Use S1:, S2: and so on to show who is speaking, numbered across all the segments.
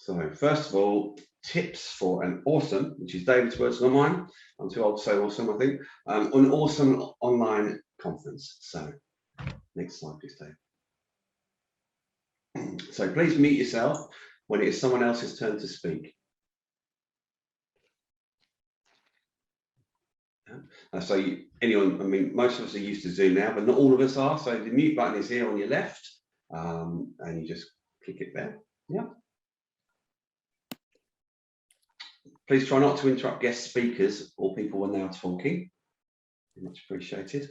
S1: So first of all, tips for an awesome, which is David's words, not mine. I'm too old to say awesome, I think. An awesome online conference. So next slide, please, Dave. So please mute yourself when it is someone else's turn to speak. So anyone, I mean, most of us are used to Zoom now, but not all of us are. So the mute button is here on your left, and you just click it there. Yeah. Please try not to interrupt guest speakers or people when they are talking. Much appreciated.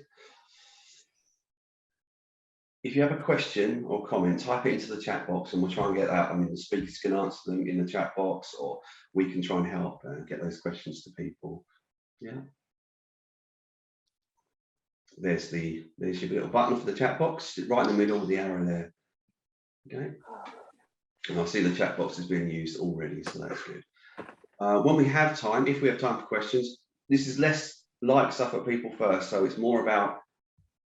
S1: If you have a question or comment, type it into the chat box and we'll try and get that. I mean, the speakers can answer them in the chat box, or we can try and help get those questions to people. Yeah. There's your little button for the chat box, right in the middle with the arrow there. Okay. And I see the chat box is being used already, so that's good. When we have time, if we have time for questions, this is less like stuff at people first, so it's more about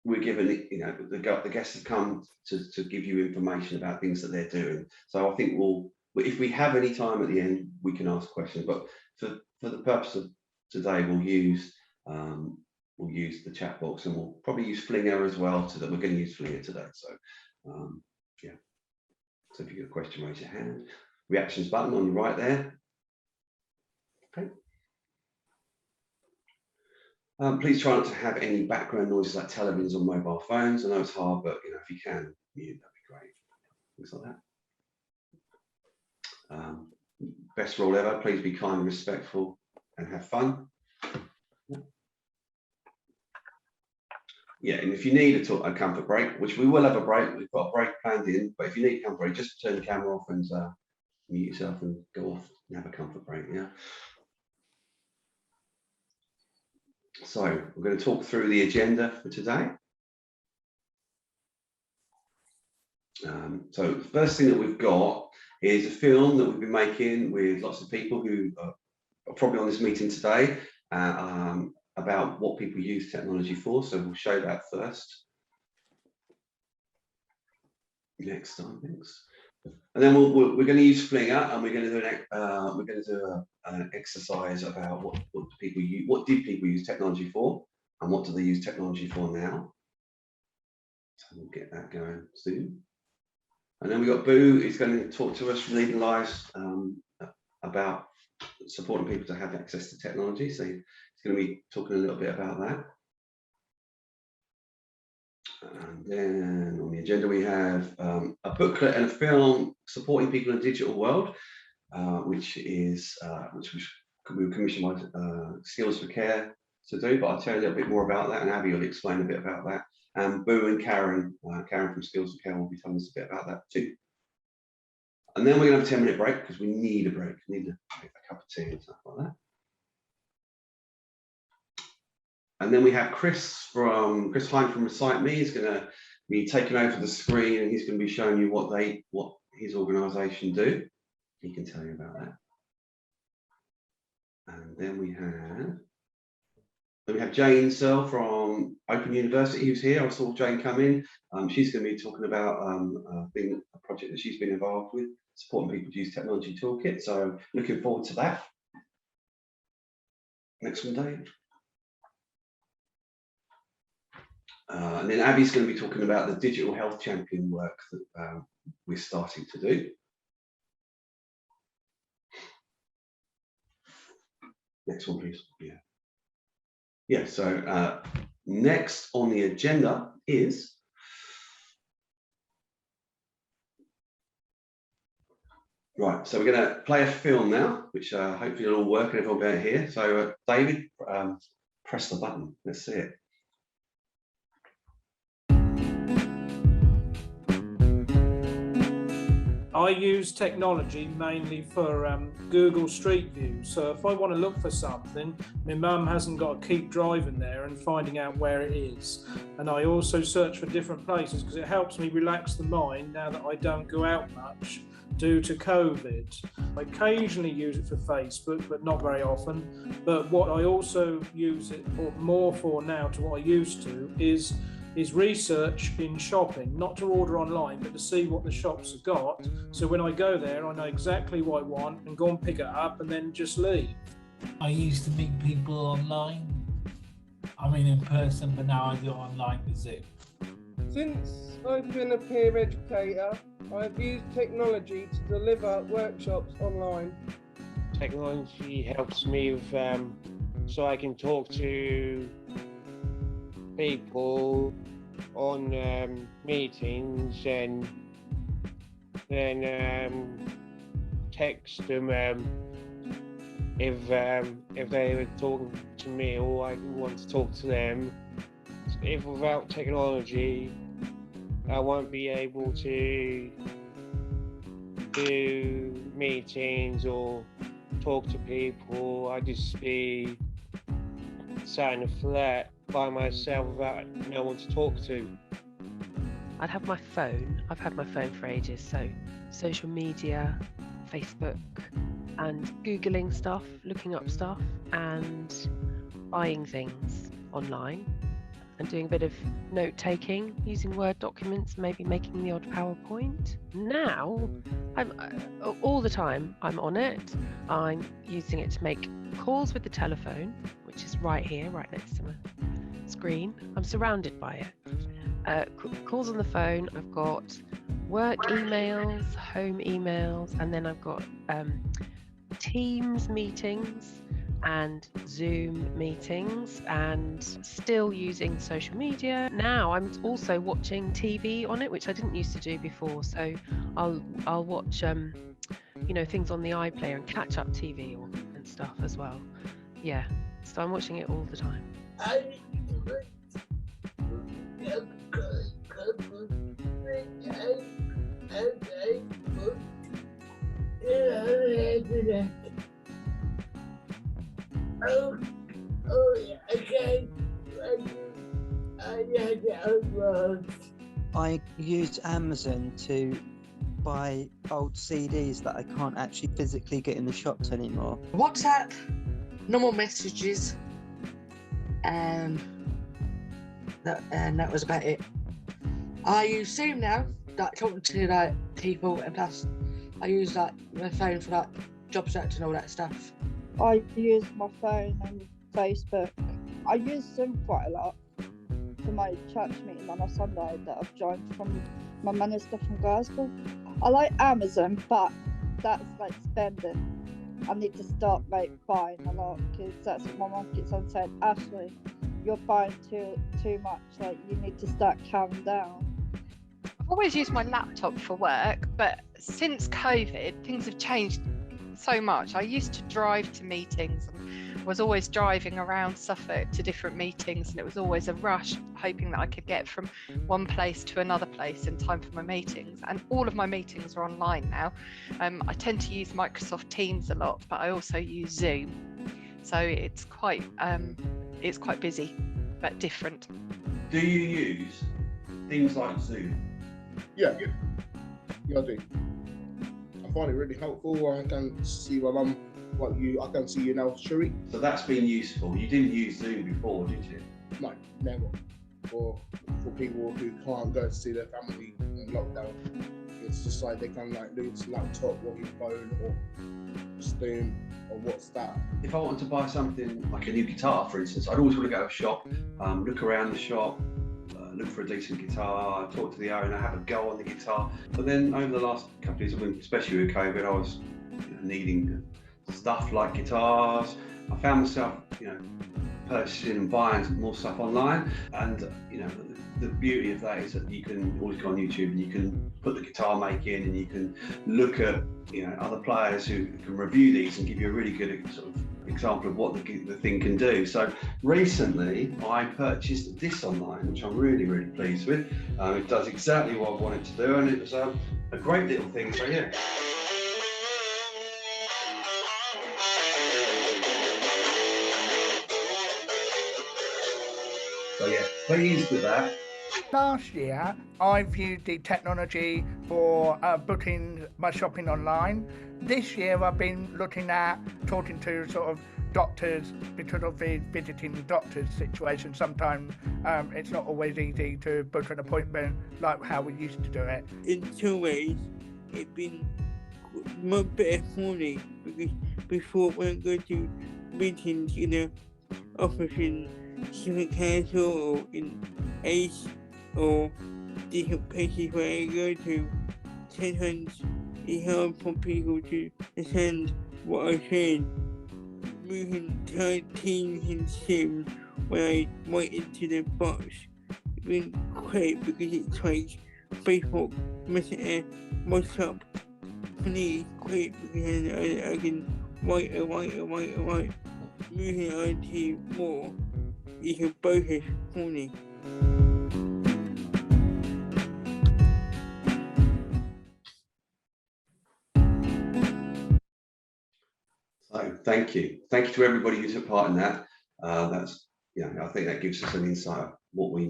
S1: we're given, you know, the guests have come to give you information about things that they're doing. So I think if we have any time at the end, we can ask questions. But for the purpose of today, we'll use the chat box, and we'll probably use Flinger as well. So that we're going to use Flinger today. So yeah. So if you get a question, raise your hand. Reactions button on your right there. Okay. Please try not to have any background noises like televisions or mobile phones. I know it's hard, but you know, if you can mute, that'd be great. Things like that. Best rule ever: please be kind and respectful, and have fun. Yeah, and if you need a comfort break, which we will have a break, we've got a break planned in. But if you need a comfort break, just turn the camera off and mute yourself and go off and have a comfort break. Yeah. So we're going to talk through the agenda for today. So the first thing that we've got is a film that we've been making with lots of people who are probably on this meeting today about what people use technology for. So we'll show that first. Next time, thanks. And then we're going to use Flinger, and we're going to do an exercise about what did people use technology for, and what do they use technology for now. So we'll get that going soon. And then we got Boo, who's going to talk to us from Leading Lives about supporting people to have access to technology. So he's going to be talking a little bit about that. And then on the agenda we have a booklet and a film supporting people in a digital world, which we were commissioned by Skills for Care to do, but I'll tell you a little bit more about that, and Abby will explain a bit about that. And Boo and Karen from Skills for Care will be telling us a bit about that too. And then we're going to have a 10-minute break because we need a break. We need to make a cup of tea and stuff like that. And then we have Chris Hind from Recite Me is going to be taking over the screen, and he's going to be showing you what his organisation do. He can tell you about that. And then we have Jane Seale from Open University who's here. I saw Jane come in. She's going to be talking about a project that she's been involved with, supporting people to use technology toolkit. So looking forward to that. Next one, Dave. And then Abby's going to be talking about the digital health champion work that we're starting to do. Next one, please. Yeah, so next on the agenda is right. So we're going to play a film now, which hopefully will all work and everyone will be here. So David, press the button. Let's see it.
S2: I use technology mainly for Google Street View. So if I want to look for something, my mum hasn't got to keep driving there and finding out where it is. And I also search for different places because it helps me relax the mind now that I don't go out much due to COVID. I occasionally use it for Facebook, but not very often. But what I also use it more for now to what I used to is is research in shopping, not to order online, but to see what the shops have got. So when I go there, I know exactly what I want and go and pick it up and then just leave.
S3: I used to meet people online. I mean in person, but now I do it online with Zoom.
S4: Since I've been a peer educator, I've used technology to deliver workshops online.
S5: Technology helps me with, so I can talk to people on meetings and then text them if they were talking to me or I want to talk to them. If without technology, I won't be able to do meetings or talk to people. I'd just be sat in a flat by myself without no one to talk to.
S6: I'd have my phone. I've had my phone for ages, so social media, Facebook, and Googling stuff, looking up stuff, and buying things online, and doing a bit of note-taking, using Word documents, maybe making the odd PowerPoint. Now, all the time I'm on it. I'm using it to make calls with the telephone, which is right here, right next to my screen. I'm surrounded by it. Calls on the phone. I've got work emails, home emails, and then I've got Teams meetings and Zoom meetings, and still using social media. Now I'm also watching TV on it, which I didn't used to do before. So I'll watch things on the iPlayer and catch up TV and stuff as well. Yeah, so I'm watching it all the time.
S7: I use Amazon to buy old CDs that I can't actually physically get in the shops anymore.
S8: WhatsApp, normal messages, and that was about it. I use Zoom now, like talking to people, and plus I use my phone for job search and all that stuff.
S9: I use my phone and Facebook. I use Zoom quite a lot for my church meeting on a Sunday that I've joined from my minister from Glasgow. I like Amazon, but that's like spending. I need to stop buying a lot, because that's what my mum keeps on saying. Ashley, you're buying too much. You need to start calming down.
S10: I've always used my laptop for work, but since COVID, things have changed so much. I used to drive to meetings and was always driving around Suffolk to different meetings, and it was always a rush, hoping that I could get from one place to another place in time for my meetings. And all of my meetings are online now. I tend to use Microsoft Teams a lot, but I also use Zoom. So it's quite busy, but different.
S1: Do you use things like Zoom?
S11: Yeah, I do. I find it really helpful. I can see my mum, I can see you now, Shuri.
S1: So that's been useful. You didn't use Zoom before, did you?
S11: No, never. For people who can't go to see their family in lockdown, it's just like they can lose laptop or your phone or Zoom or WhatsApp.
S1: If I wanted to buy something like a new guitar, for instance, I'd always want to go to a shop, look around the shop, look for a decent guitar, talk to the owner, have a go on the guitar. But then over the last couple of years, especially with COVID, I was needing stuff like guitars. I found myself, purchasing and buying more stuff online. And the beauty of that is that you can always go on YouTube and you can put the guitar make in, and you can look at other players who can review these and give you a really good sort of example of what the thing can do. So recently I purchased this online, which I'm really, really pleased with. It does exactly what I wanted to do, and it was a great little thing. So yeah. So yeah, pleased with that.
S12: Last year, I've used the technology for booking my shopping online. This year, I've been looking at talking to sort of doctors because of the visiting the doctors situation. Sometimes it's not always easy to book an appointment like how we used to do it.
S13: In some ways, it's been much better for me because before when I go to meetings in the office in civil council or in ACE or different places where I go to, sometimes it's hard for people to understand what I'm saying. Moving to Teams and Zoom when I write into the box, it's been great because it's like Facebook, Messenger, WhatsApp. For me, it's great because I can write. Moving on to more is a bonus for me.
S1: So thank you to everybody who took part in that. That's, you know, I think that gives us an insight of what we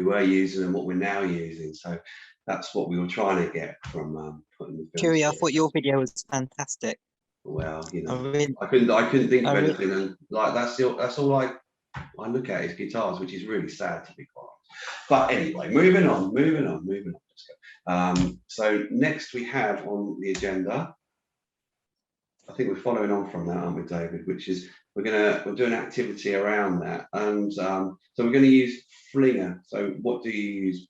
S1: were using and what we're now using. So that's what we were trying to get from putting the film.
S7: Cheery, I thought your video was fantastic.
S1: Well, you know,
S7: really,
S1: I couldn't think of anything, and like that's all I look at is guitars, which is really sad, to be quite honest. But anyway, moving on. Let's go. So next we have on the agenda, I think we're following on from that, aren't we, David? Which is we'll do an activity around that, and so we're going to use Flinger. So what do you use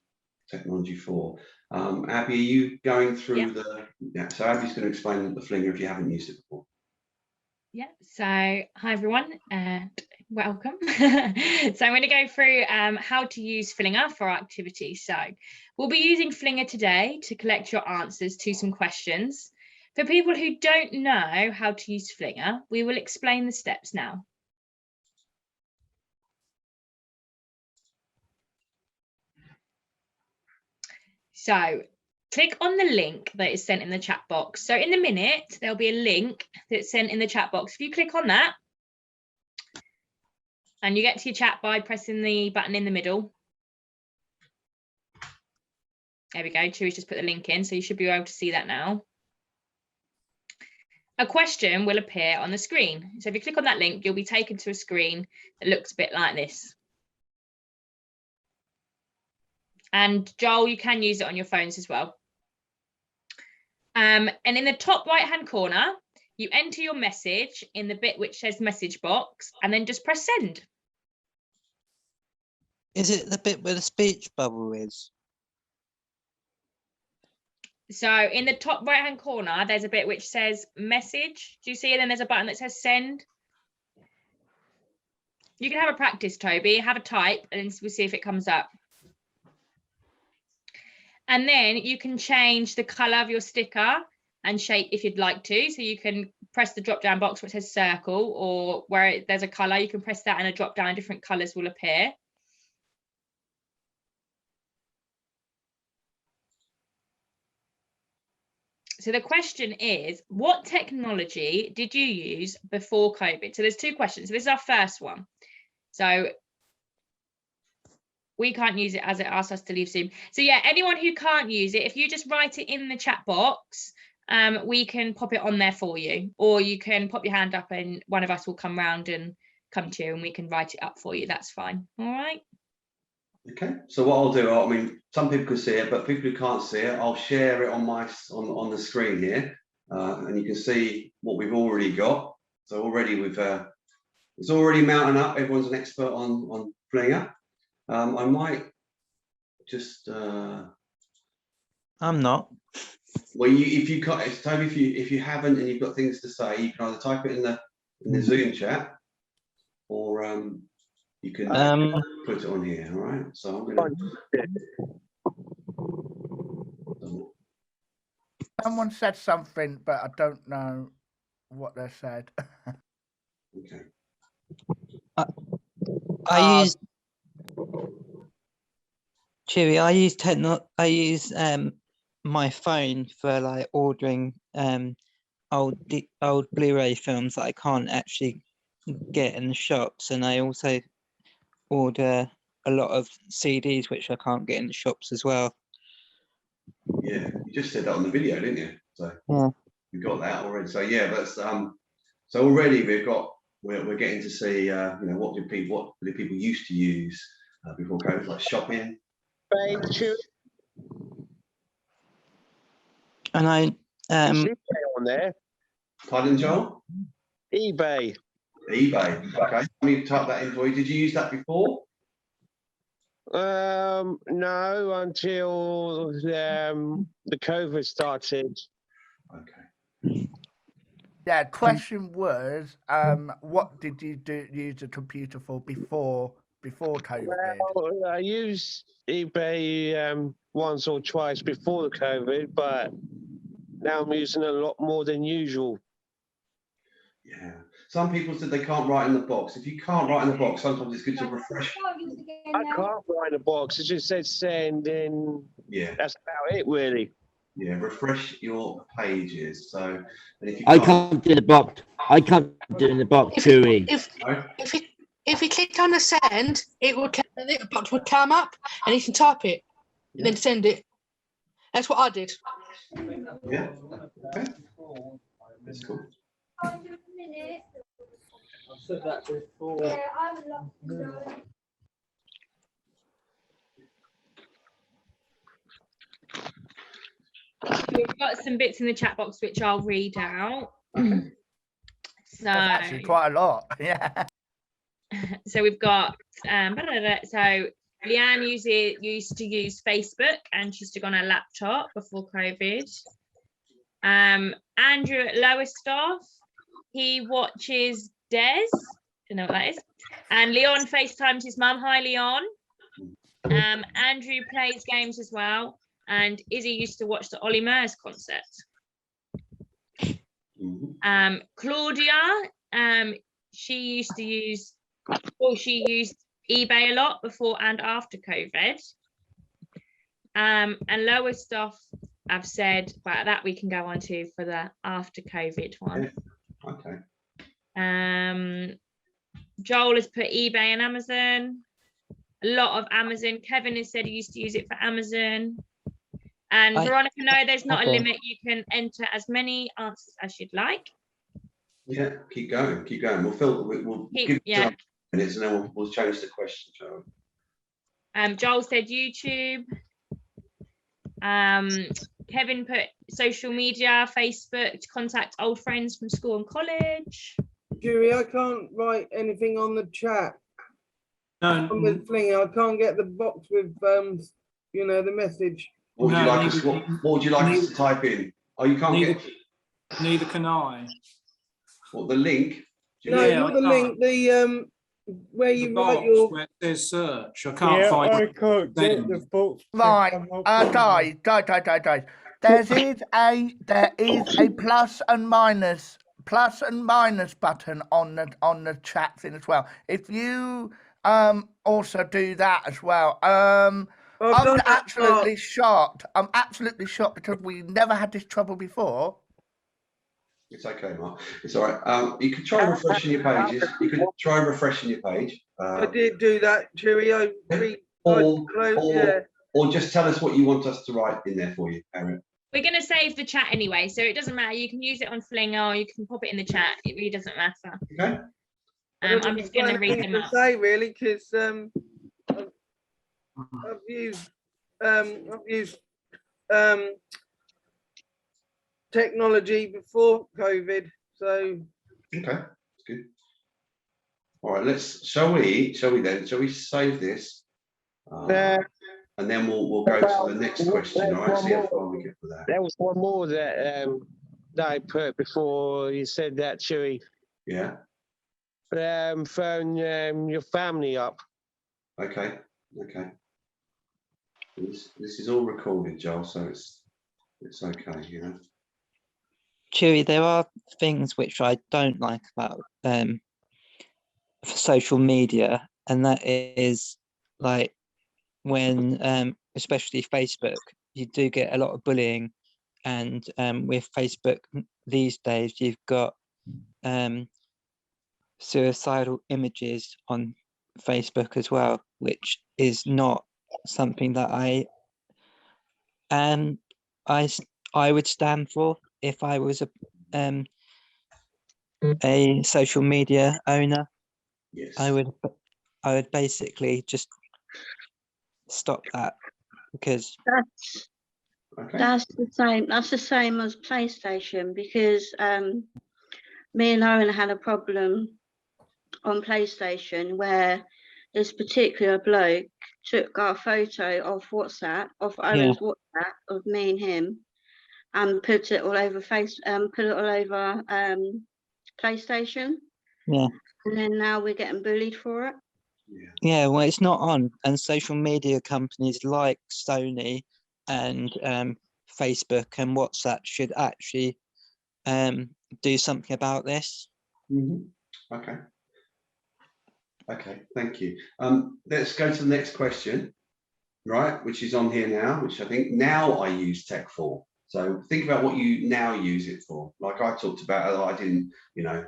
S1: technology for? Abby, are you going through so Abby's going to explain the Flinger if you haven't used it before.
S14: Yeah, so hi everyone and welcome. So I'm going to go through how to use Flinger for our activity. So we'll be using Flinger today to collect your answers to some questions. For people who don't know how to use Flinger, we will explain the steps now. So click on the link that is sent in the chat box. So in a minute, there'll be a link that's sent in the chat box. If you click on that, and you get to your chat by pressing the button in the middle. There we go, Chewy's just put the link in, so you should be able to see that now. A question will appear on the screen. So if you click on that link, you'll be taken to a screen that looks a bit like this. And Joel, you can use it on your phones as well. And in the top right-hand corner, you enter your message in the bit which says message box, and then just press send.
S7: Is it the bit where the speech bubble is?
S14: So in the top right-hand corner, there's a bit which says message. Do you see it? Then there's a button that says send. You can have a practice, Toby, have a type, and we'll see if it comes up. And then you can change the color of your sticker and shape if you'd like to. So you can press the drop down box where it says circle, or where there's a color, you can press that and a drop down, different colors will appear. So the question is, what technology did you use before COVID? So there's two questions. So this is our first one. So we can't use it as it asks us to leave Zoom. So yeah, anyone who can't use it, if you just write it in the chat box, we can pop it on there for you, or you can pop your hand up and one of us will come round and come to you and we can write it up for you. That's fine. All right.
S1: Okay, so what I'll do, I mean, some people can see it, but people who can't see it, I'll share it on on the screen here, and you can see what we've already got. So already it's already mounting up. Everyone's an expert on Flinger. I might just.
S7: I'm not.
S1: Well, if you can't, Toby, if you haven't and you've got things to say, you can either type it in the Zoom chat, or you can put it on here. All right. So I'm going to.
S12: Someone said something, but I don't know what they said.
S1: Okay.
S7: I use Chewy. I use my phone for like ordering old Blu-ray films that I can't actually get in the shops, and I also order a lot of CDs which I can't get in the shops as well.
S1: Yeah, you just said that on the video, didn't you? So
S7: Yeah.
S1: we got that already. So yeah, that's so already we're getting to see what do people used to use before COVID, like shopping.
S7: And I
S5: eBay on there.
S1: Pardon, Joel?
S5: eBay.
S1: eBay. Okay. Let me type that in for you. Did you use that before?
S5: No, until the COVID started.
S1: Okay.
S12: Yeah, question was, what did you use the computer for before COVID?
S5: Well, I used eBay once or twice before the COVID, but now I'm using it a lot more than usual.
S1: Yeah. Some people said they can't write in the box. If you can't write in the box, sometimes it's good to refresh.
S5: I can't write in the box. It just says send, and
S1: yeah,
S5: that's about it, really.
S1: Yeah, refresh your pages. So, and if you
S15: I can't do the box. I can't do in the box, Chewy.
S8: If you click on the send, a little box will come up and you can type it and then send it. That's what I did.
S1: Yeah. Okay. That's cool.
S12: I said that before.
S14: Yeah, I would love to know. We've got some bits in the chat box which I'll read out. So
S12: actually quite a lot. Yeah.
S14: So we've got so Leanne used to use Facebook and she used to go on her laptop before COVID. Andrew at Lowestoft, he watches Des, don't know what that is. And Leon FaceTimes his mum. Hi, Leon. Andrew plays games as well. And Izzy used to watch the Ollie Murs concert. Claudia, she used eBay a lot before and after COVID. And Lowestoft, I've said, but that we can go on to for the after COVID one.
S1: Yeah. Okay.
S14: Joel has put eBay and Amazon. A lot of Amazon. Kevin has said he used to use it for Amazon. And Veronica, no, there's not a limit. You can enter as many answers as you'd like.
S1: Yeah, keep going. We'll give you minutes and then we'll change the question, Joel.
S14: Joel said YouTube. Kevin put social media, Facebook, to contact old friends from school and college.
S4: Jury, I can't write anything on the chat.
S2: No.
S4: On the thing, I can't get the box with the message.
S1: What would you like us to type in? Oh, you can't get.
S2: Neither can I.
S1: What, the link?
S4: No, not the link. The where you write your.
S2: Where it says search. I can't find.
S13: I can't get the box.
S12: Right, guys. There is a plus and minus button on the chat thing as well. If you also do that as well. I'm absolutely shocked. I'm absolutely shocked because we never had this trouble before.
S1: It's okay, Mark. It's all right. You could try refreshing your pages. You could try refreshing your page.
S4: I did do that, Cheery.
S1: Or just tell us what you want us to write in there for you, Aaron.
S14: We're going to save the chat anyway, so it doesn't matter. You can use it on Flinger or you can pop it in the chat. It really doesn't matter.
S1: Okay.
S14: I'm just going to read them out.
S4: Say really, because I've used technology before COVID, so
S1: okay, that's good. All right, shall we save this, and then we'll go to the next question. All right, see how far we get for that.
S5: There was one more that I put before you said that, Chewy.
S1: Yeah.
S5: Phone your family up.
S1: Okay. This is all recorded, Joel, so it's okay, you know.
S7: Chewy, there are things which I don't like about social media, and that is like when especially Facebook, you do get a lot of bullying, and with Facebook these days you've got suicidal images on Facebook as well, which is not something that I would stand for if I was a social media owner.
S1: Yes.
S7: I would basically just stop that, because
S16: That's the same. That's the same as PlayStation, because me and Owen had a problem on PlayStation where this particular bloke took our photo of WhatsApp, of Owen's WhatsApp, of me and him, and put it all over PlayStation.
S7: Yeah.
S16: And then now we're getting bullied for it.
S7: Yeah, well, it's not on, and social media companies like Sony and Facebook and WhatsApp should actually do something about this.
S1: Okay. Okay, thank you. Let's go to the next question, right, which is on here now, which I think now I use tech for. So think about what you now use it for. Like I talked about, I didn't, you know,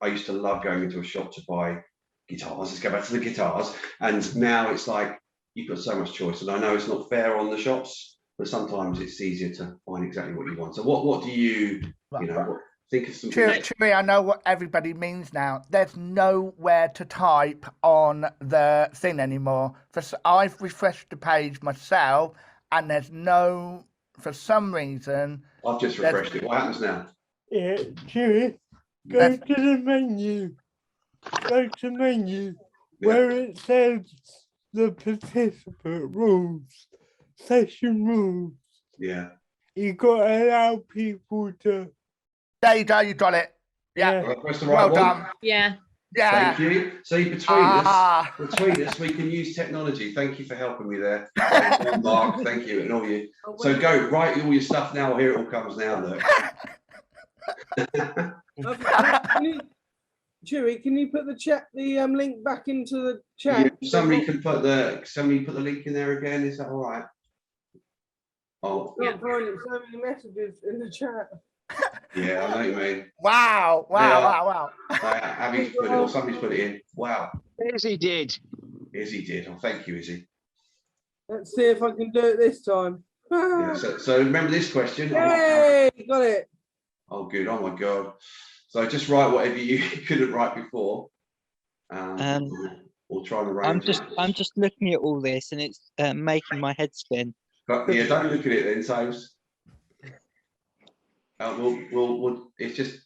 S1: I used to love going into a shop to buy guitars. Let's go back to the guitars. And now it's like you've got so much choice. And I know it's not fair on the shops, but sometimes it's easier to find exactly what you want. So what do you, you know, think of some
S12: Cheery, I know what everybody means now. There's nowhere to type on the thing anymore. I've refreshed the page myself, and there's no, for some reason.
S1: I've just refreshed it. What happens now?
S13: Yeah, Cheery, go to the menu. Go to menu where it says the participant rules, session rules.
S1: Yeah.
S13: You got to allow people to.
S12: There you go, you got it. Yeah.
S1: Press the right
S12: well
S1: one.
S12: done.
S14: Yeah.
S12: Yeah.
S1: Thank you. See, between us, we can use technology. Thank you for helping me there. Mark, thank you, and all you. So go write all your stuff now. Here it all comes now, look.
S4: Cheery, can you put the link back into the chat?
S1: Yeah, somebody put the link in there again. Is that all right? Oh,
S4: Not finding so many messages in the chat.
S1: yeah, I know what you mean.
S12: Wow.
S1: Abby's put it, or somebody's put it in. Wow.
S5: Izzy did.
S1: Izzy did. Oh, thank you, Izzy.
S4: Let's see if I can do it this time.
S1: Yeah, so remember this question.
S4: Yay, got it.
S1: Oh, good. Oh my God. So just write whatever you couldn't write before. Or try and arrange
S7: I'm just looking at all this, and it's making my head spin.
S1: But yeah, don't look at it then, Saves. We'll it's just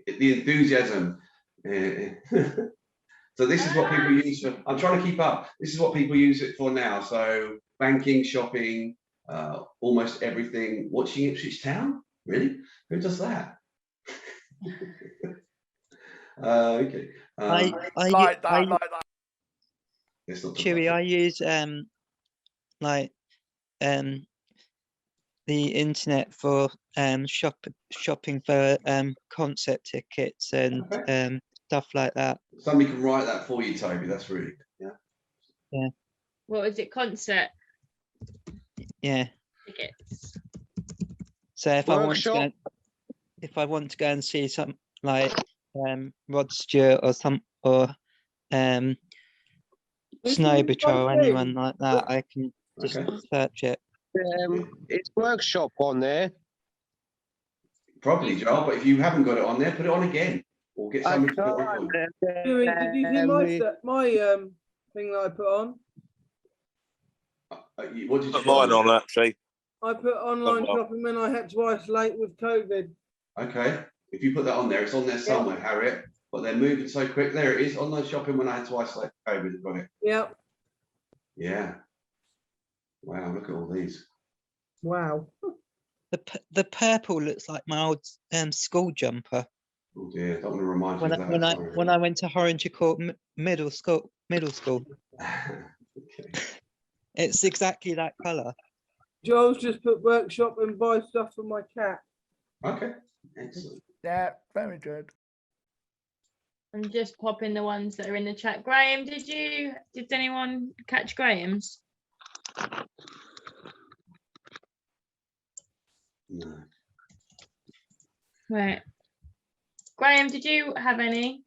S1: the enthusiasm. So this is what people use for. I'm trying to keep up. This is what people use it for now. So banking, shopping, almost everything. Watching Ipswich Town. Really? Who does that? Okay.
S7: I
S12: like that.
S7: Chewy, I use the internet for shopping for concert tickets and stuff like that.
S1: Somebody can write that for you, Toby. That's really good.
S7: Yeah.
S14: What was it? Concert
S7: Yeah.
S14: tickets.
S7: So if I want to go and see some like Rod Stewart or Snow Patrol or anyone like that, I can just search it.
S5: It's Workshop on there.
S4: Probably,
S1: Joel, but if you haven't got it on there, put it on again. Or get somebody to put it on.
S4: Did you see my thing that I put on?
S1: What did you
S17: put mine on, actually?
S4: I put online shopping when I had to isolate with COVID.
S1: Okay. If you put that on there, it's on there somewhere, Harriet. But they're moving so quick. There it is. Online shopping when I had to isolate COVID. Got it.
S4: Yep.
S1: Yeah. Wow, look at all these.
S4: Wow.
S7: The purple looks like my old school jumper.
S1: Oh dear, don't want to remind you of that.
S7: When I went to Horringer Court Middle School.
S1: Okay.
S7: It's exactly that colour.
S4: Joel's just put workshop and buy stuff for my cat.
S1: Okay, excellent.
S12: Yeah, very good.
S14: I'm just popping the ones that are in the chat. Graham, did anyone catch Graham's?
S1: No.
S14: Right. Graham, did you have any?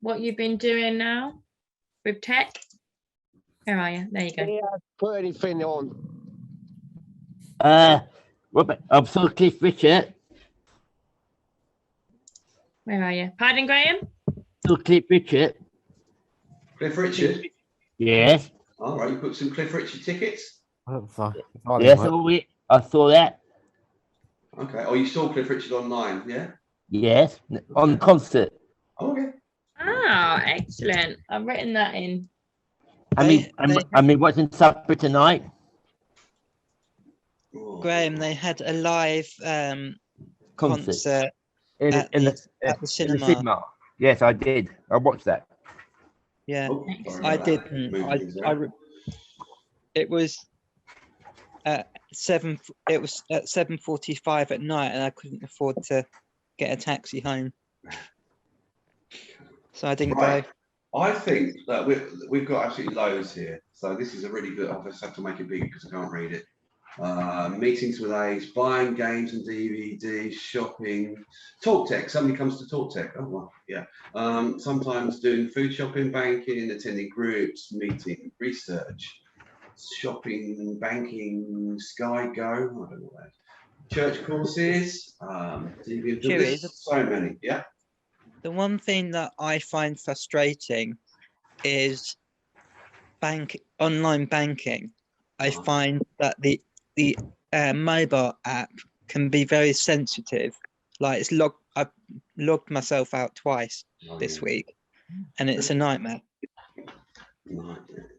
S14: what you've been doing now with tech? Where are you? There you go.
S17: Yeah, put anything on.
S15: Robert, I'm still Cliff Richard.
S14: Where are you? Pardon, Graham?
S15: Still Cliff Richard.
S1: Cliff Richard?
S15: Yes.
S1: All right, you put some Cliff Richard tickets?
S15: Yes, I saw that.
S1: Okay. Oh, you saw Cliff Richard online, yeah?
S15: Yes, on concert.
S1: Okay.
S14: Oh, excellent. I've written that in.
S15: I mean, watching supper tonight.
S7: Graham, they had a live concert at the cinema.
S15: Yes, I did. I watched that.
S7: Yeah,
S1: Oh,
S7: I didn't. It was at 7:45 at night, and I couldn't afford to get a taxi home, so I didn't go.
S1: I think that we've got absolutely loads here. So this is a really good. I just have to make it big because I can't read it. Meetings with aides, buying games and DVDs, shopping, talk tech. Somebody comes to talk tech. Oh well, yeah. Sometimes doing food shopping, banking, attending groups, meeting, research, shopping, banking, Sky Go. I don't know what that is. Church courses,
S7: Chewy,
S1: so many. Yeah.
S7: The one thing that I find frustrating is online banking. I find that the mobile app can be very sensitive. Like I've logged myself out twice this week, and it's a nightmare.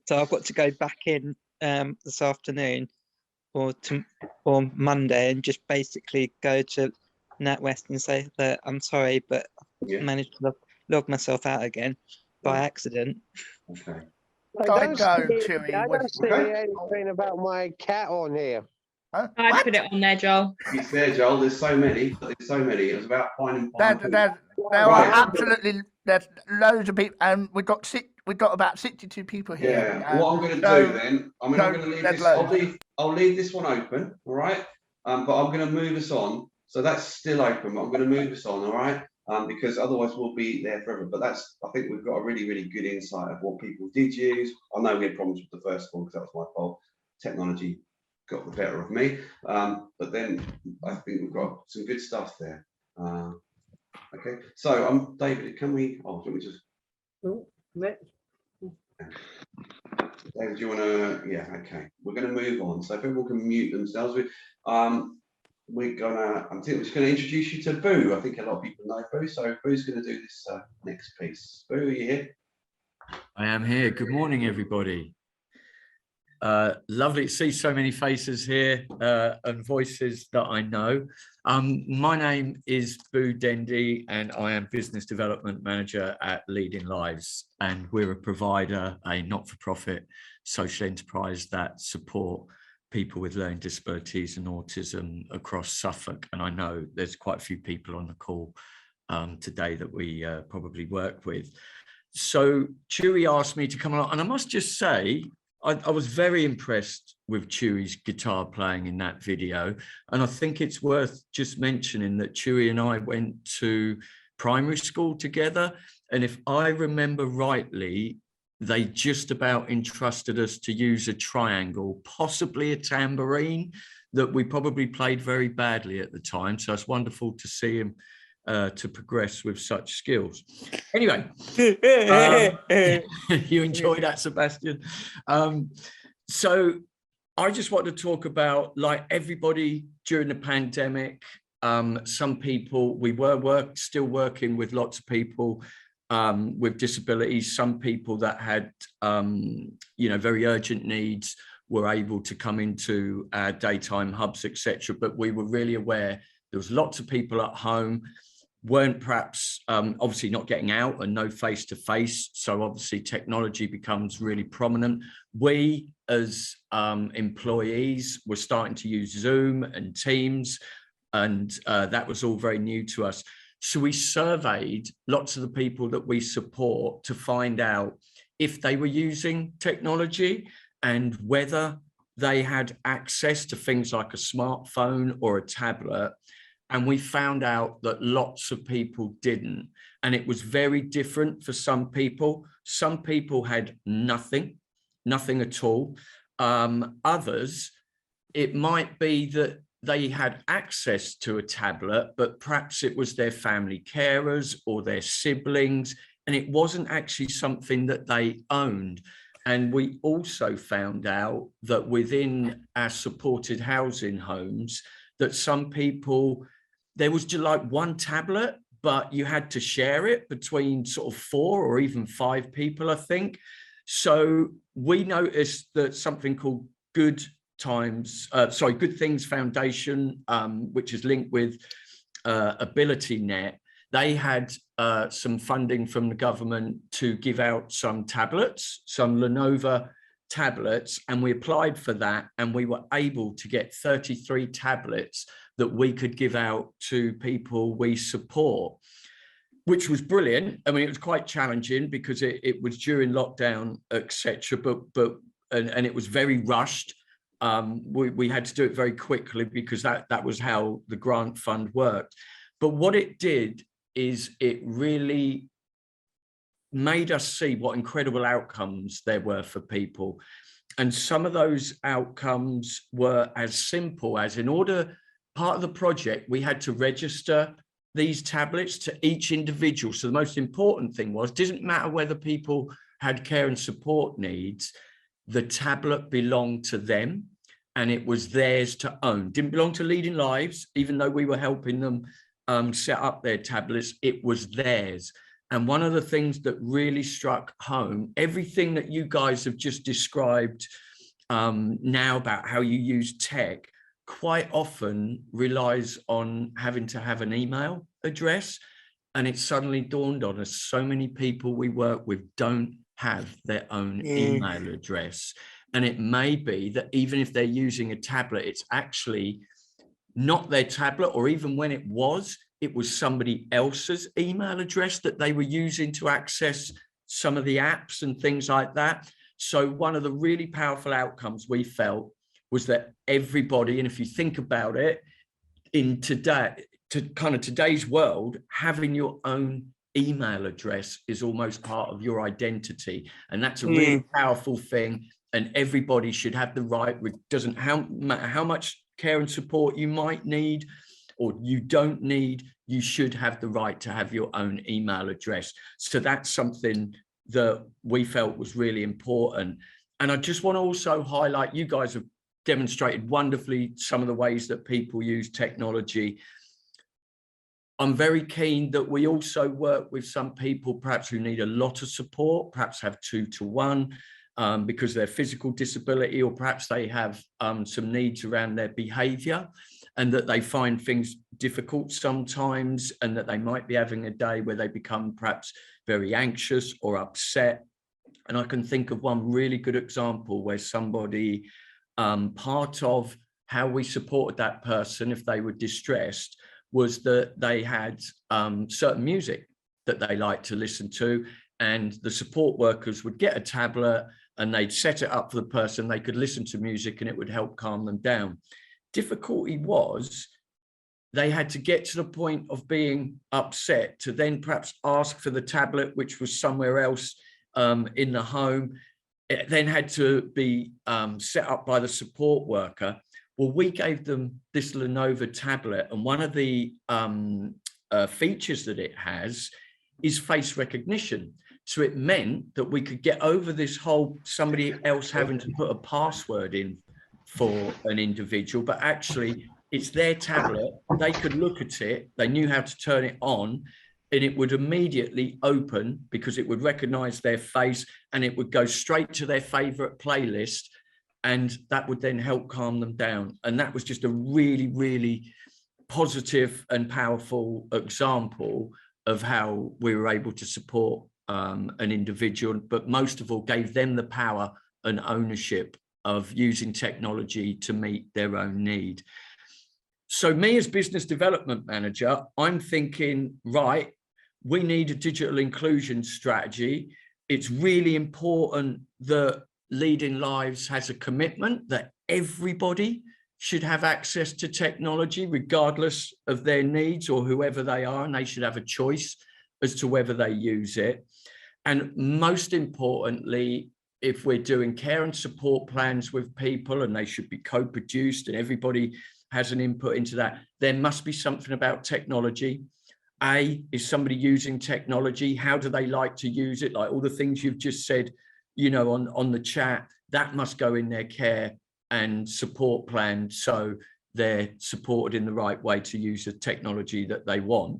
S7: So I've got to go back in this afternoon or Monday and just basically go to NatWest and say that I'm sorry, but I managed to log myself out again by accident.
S1: Okay.
S17: I don't see anything about my cat on here.
S14: I put it on there, Joel.
S1: It's there, Joel. There's so many. It was about finding.
S12: There are absolutely there's loads of people, and we've got about 62 people here.
S1: Yeah. What I'm going to do then? I'm going to leave this. I'll leave this one open. All right. But I'm going to move us on. So that's still open. But I'm going to move us on. All right. Because otherwise we'll be there forever. But I think we've got a really, really good insight of what people did use. I know we had problems with the first one because that was my fault. Technology got the better of me. But then I think we've got some good stuff there. Okay. So David, can we? Oh, can we just?
S4: Next.
S1: David, do you want to? Yeah. Okay. We're going to move on. So if everyone can mute themselves, we're gonna. I'm just going to introduce you to Boo. I think a lot of people know Boo. So Boo's going to do this next piece. Boo, are you here?
S18: I am here. Good morning, everybody. Lovely to see so many faces here and voices that I know. My name is Boo Dendy, and I am Business Development Manager at Leading Lives. And we're a provider, a not-for-profit social enterprise that support people with learning disabilities and autism across Suffolk. And I know there's quite a few people on the call today that we probably work with. So Chewy asked me to come along, and I must just say, I was very impressed with Chewy's guitar playing in that video. And I think it's worth just mentioning that Chewy and I went to primary school together. And if I remember rightly, they just about entrusted us to use a triangle, possibly a tambourine, that we probably played very badly at the time. So it's wonderful to see him to progress with such skills. Anyway, you enjoy that, Sebastian. So I just want to talk about, like everybody during the pandemic, some people, we were still working with lots of people with disabilities. Some people that had, very urgent needs were able to come into our daytime hubs, etc. But we were really aware there was lots of people at home, weren't perhaps obviously not getting out and no face-to-face. So obviously technology becomes really prominent. We as employees were starting to use Zoom and Teams, and that was all very new to us. So we surveyed lots of the people that we support to find out if they were using technology and whether they had access to things like a smartphone or a tablet. And we found out that lots of people didn't. And it was very different for some people. Some people had nothing at all. Others, it might be that they had access to a tablet, but perhaps it was their family carers or their siblings, and it wasn't actually something that they owned. And we also found out that within our supported housing homes, that some people, there was just like one tablet, but you had to share it between sort of 4 or even 5 people, I think. So we noticed that something called Good Things Foundation, which is linked with AbilityNet, they had some funding from the government to give out some tablets, some Lenovo tablets, and we applied for that, and we were able to get 33 tablets that we could give out to people we support, which was brilliant. I mean, it was quite challenging because it was during lockdown, etc. But it was very rushed. We had to do it very quickly because that was how the grant fund worked. But what it did is it really made us see what incredible outcomes there were for people. And some of those outcomes were as simple as, part of the project, we had to register these tablets to each individual. So the most important thing was, it didn't matter whether people had care and support needs, the tablet belonged to them and it was theirs to own. Didn't belong to Leading Lives, even though we were helping them set up their tablets, it was theirs. And one of the things that really struck home, everything that you guys have just described now about how you use tech, quite often relies on having to have an email address. And it suddenly dawned on us, so many people we work with don't have their own email address. And it may be that even if they're using a tablet, it's actually not their tablet, or even when it was somebody else's email address that they were using to access some of the apps and things like that. So one of the really powerful outcomes we felt was that everybody, and if you think about it, in today's world, having your own email address is almost part of your identity. And that's a really powerful thing. And everybody should have the right, doesn't matter how much care and support you might need or you don't need, you should have the right to have your own email address. So that's something that we felt was really important. And I just want to also highlight, you guys have demonstrated wonderfully some of the ways that people use technology. I'm very keen that we also work with some people perhaps who need a lot of support, perhaps have 2-to-1 because of their physical disability, or perhaps they have some needs around their behavior and that they find things difficult sometimes, and that they might be having a day where they become perhaps very anxious or upset. And I can think of one really good example where somebody, part of how we supported that person if they were distressed was that they had certain music that they liked to listen to, and the support workers would get a tablet and they'd set it up for the person. They could listen to music and it would help calm them down. Difficulty was they had to get to the point of being upset to then perhaps ask for the tablet, which was somewhere else in the home. It then had to be set up by the support worker. Well, we gave them this Lenovo tablet, and one of the features that it has is face recognition. So it meant that we could get over this whole somebody else having to put a password in for an individual, but actually it's their tablet. They could look at it, they knew how to turn it on, and it would immediately open because it would recognize their face and it would go straight to their favorite playlist, and that would then help calm them down. And that was just a really, really positive and powerful example of how we were able to support an individual, but most of all gave them the power and ownership of using technology to meet their own need. So me as business development manager, I'm thinking, right, we need a digital inclusion strategy. It's really important that Leading Lives has a commitment that everybody should have access to technology regardless of their needs or whoever they are, and they should have a choice as to whether they use it. And most importantly, if we're doing care and support plans with people, and they should be co-produced and everybody has an input into that, there must be something about technology. Is somebody using technology? How do they like to use it? Like all the things you've just said, you know, on the chat, that must go in their care and support plan, so they're supported in the right way to use the technology that they want.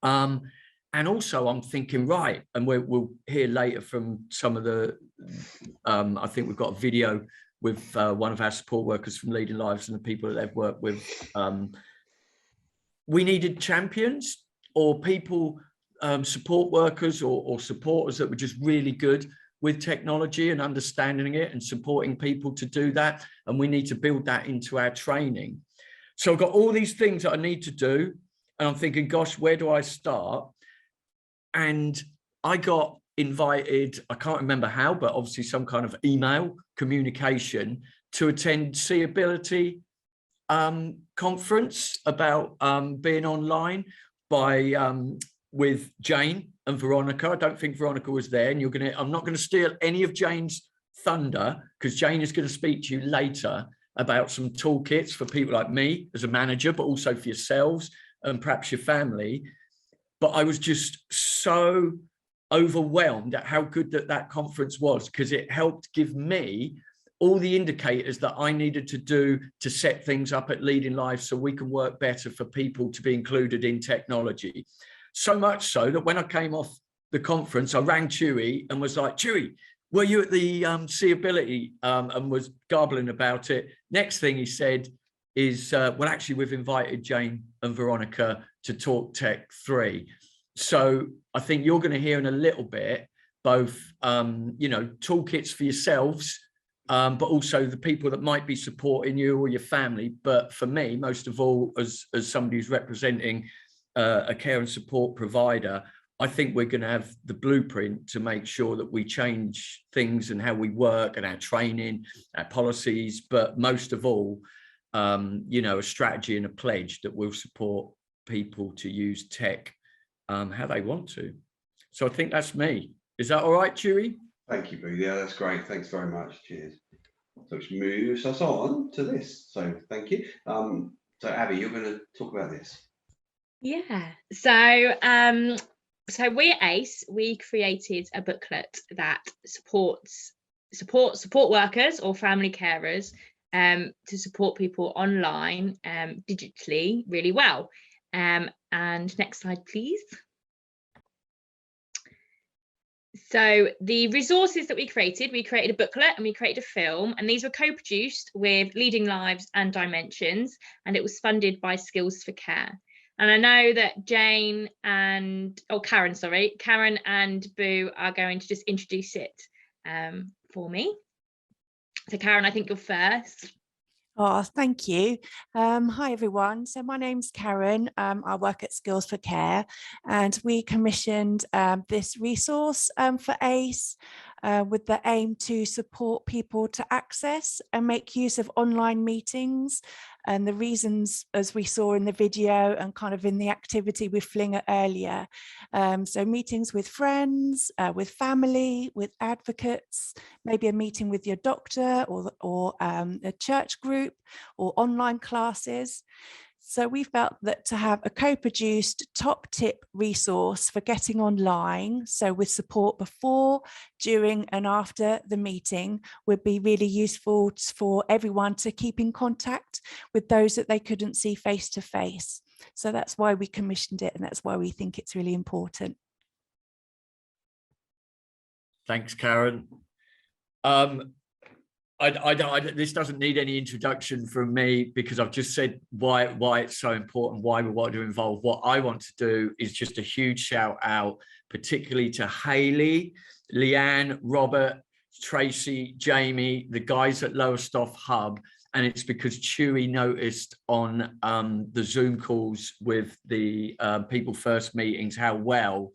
S18: And also I'm thinking, right, and we'll hear later from some of the, I think we've got a video with one of our support workers from Leading Lives and the people that they've worked with. We needed champions or people, support workers or supporters that were just really good with technology and understanding it and supporting people to do that. And we need to build that into our training. So I've got all these things that I need to do. And I'm thinking, gosh, where do I start? And I got invited, I can't remember how, but obviously some kind of email communication to attend Seeability conference about being online by with Jane and Veronica. I don't think Veronica was there, and I'm not gonna steal any of Jane's thunder, because Jane is gonna speak to you later about some toolkits for people like me as a manager, but also for yourselves and perhaps your family. But I was just so overwhelmed at how good that conference was, because it helped give me all the indicators that I needed to do to set things up at Leading Lives so we can work better for people to be included in technology. So much so that when I came off the conference, I rang Chewy and was like, Chewy, were you at the Seeability, and was garbling about it. Next thing he said is, well, actually, we've invited Jane and Veronica to Talk Tech 3. So I think you're going to hear in a little bit both, you know, toolkits for yourselves, but also the people that might be supporting you or your family. But for me, most of all, as somebody who's representing a care and support provider, I think we're going to have the blueprint to make sure that we change things and how we work and our training, our policies, but most of all, you know, a strategy and a pledge that will support people to use tech how they want to. So I think that's me. Is that all right, Chewy?
S1: Thank you, Boo. Yeah, that's great. Thanks very much. Cheers. So which moves us on to this. So thank you. So Abby, you're going to talk about this.
S14: Yeah. So we at ACE, we created a booklet that supports support workers or family carers to support people online digitally really well. And next slide, please. So the resources that we created a booklet and we created a film, and these were co-produced with Leading Lives and Dimensions, and it was funded by Skills for Care. And I know that Karen and Boo are going to just introduce it for me. So Karen, I think you're first.
S19: Oh, thank you. Hi, everyone. So my name's Karen. I work at Skills for Care, and we commissioned this resource for ACE with the aim to support people to access and make use of online meetings. And the reasons, as we saw in the video and kind of in the activity with Flinger earlier. So meetings with friends, with family, with advocates, maybe a meeting with your doctor or a church group or online classes. So we felt that to have a co-produced top tip resource for getting online, so with support before, during and after the meeting, would be really useful for everyone to keep in contact with those that they couldn't see face to face. So that's why we commissioned it, and that's why we think it's really important.
S18: Thanks, Karen. This doesn't need any introduction from me, because I've just said why it's so important, why we want to involve. What I want to do is just a huge shout out, particularly to Hayley, Leanne, Robert, Tracy, Jamie, the guys at Lowestoft Hub. And it's because Chewy noticed on the Zoom calls with the People First meetings how well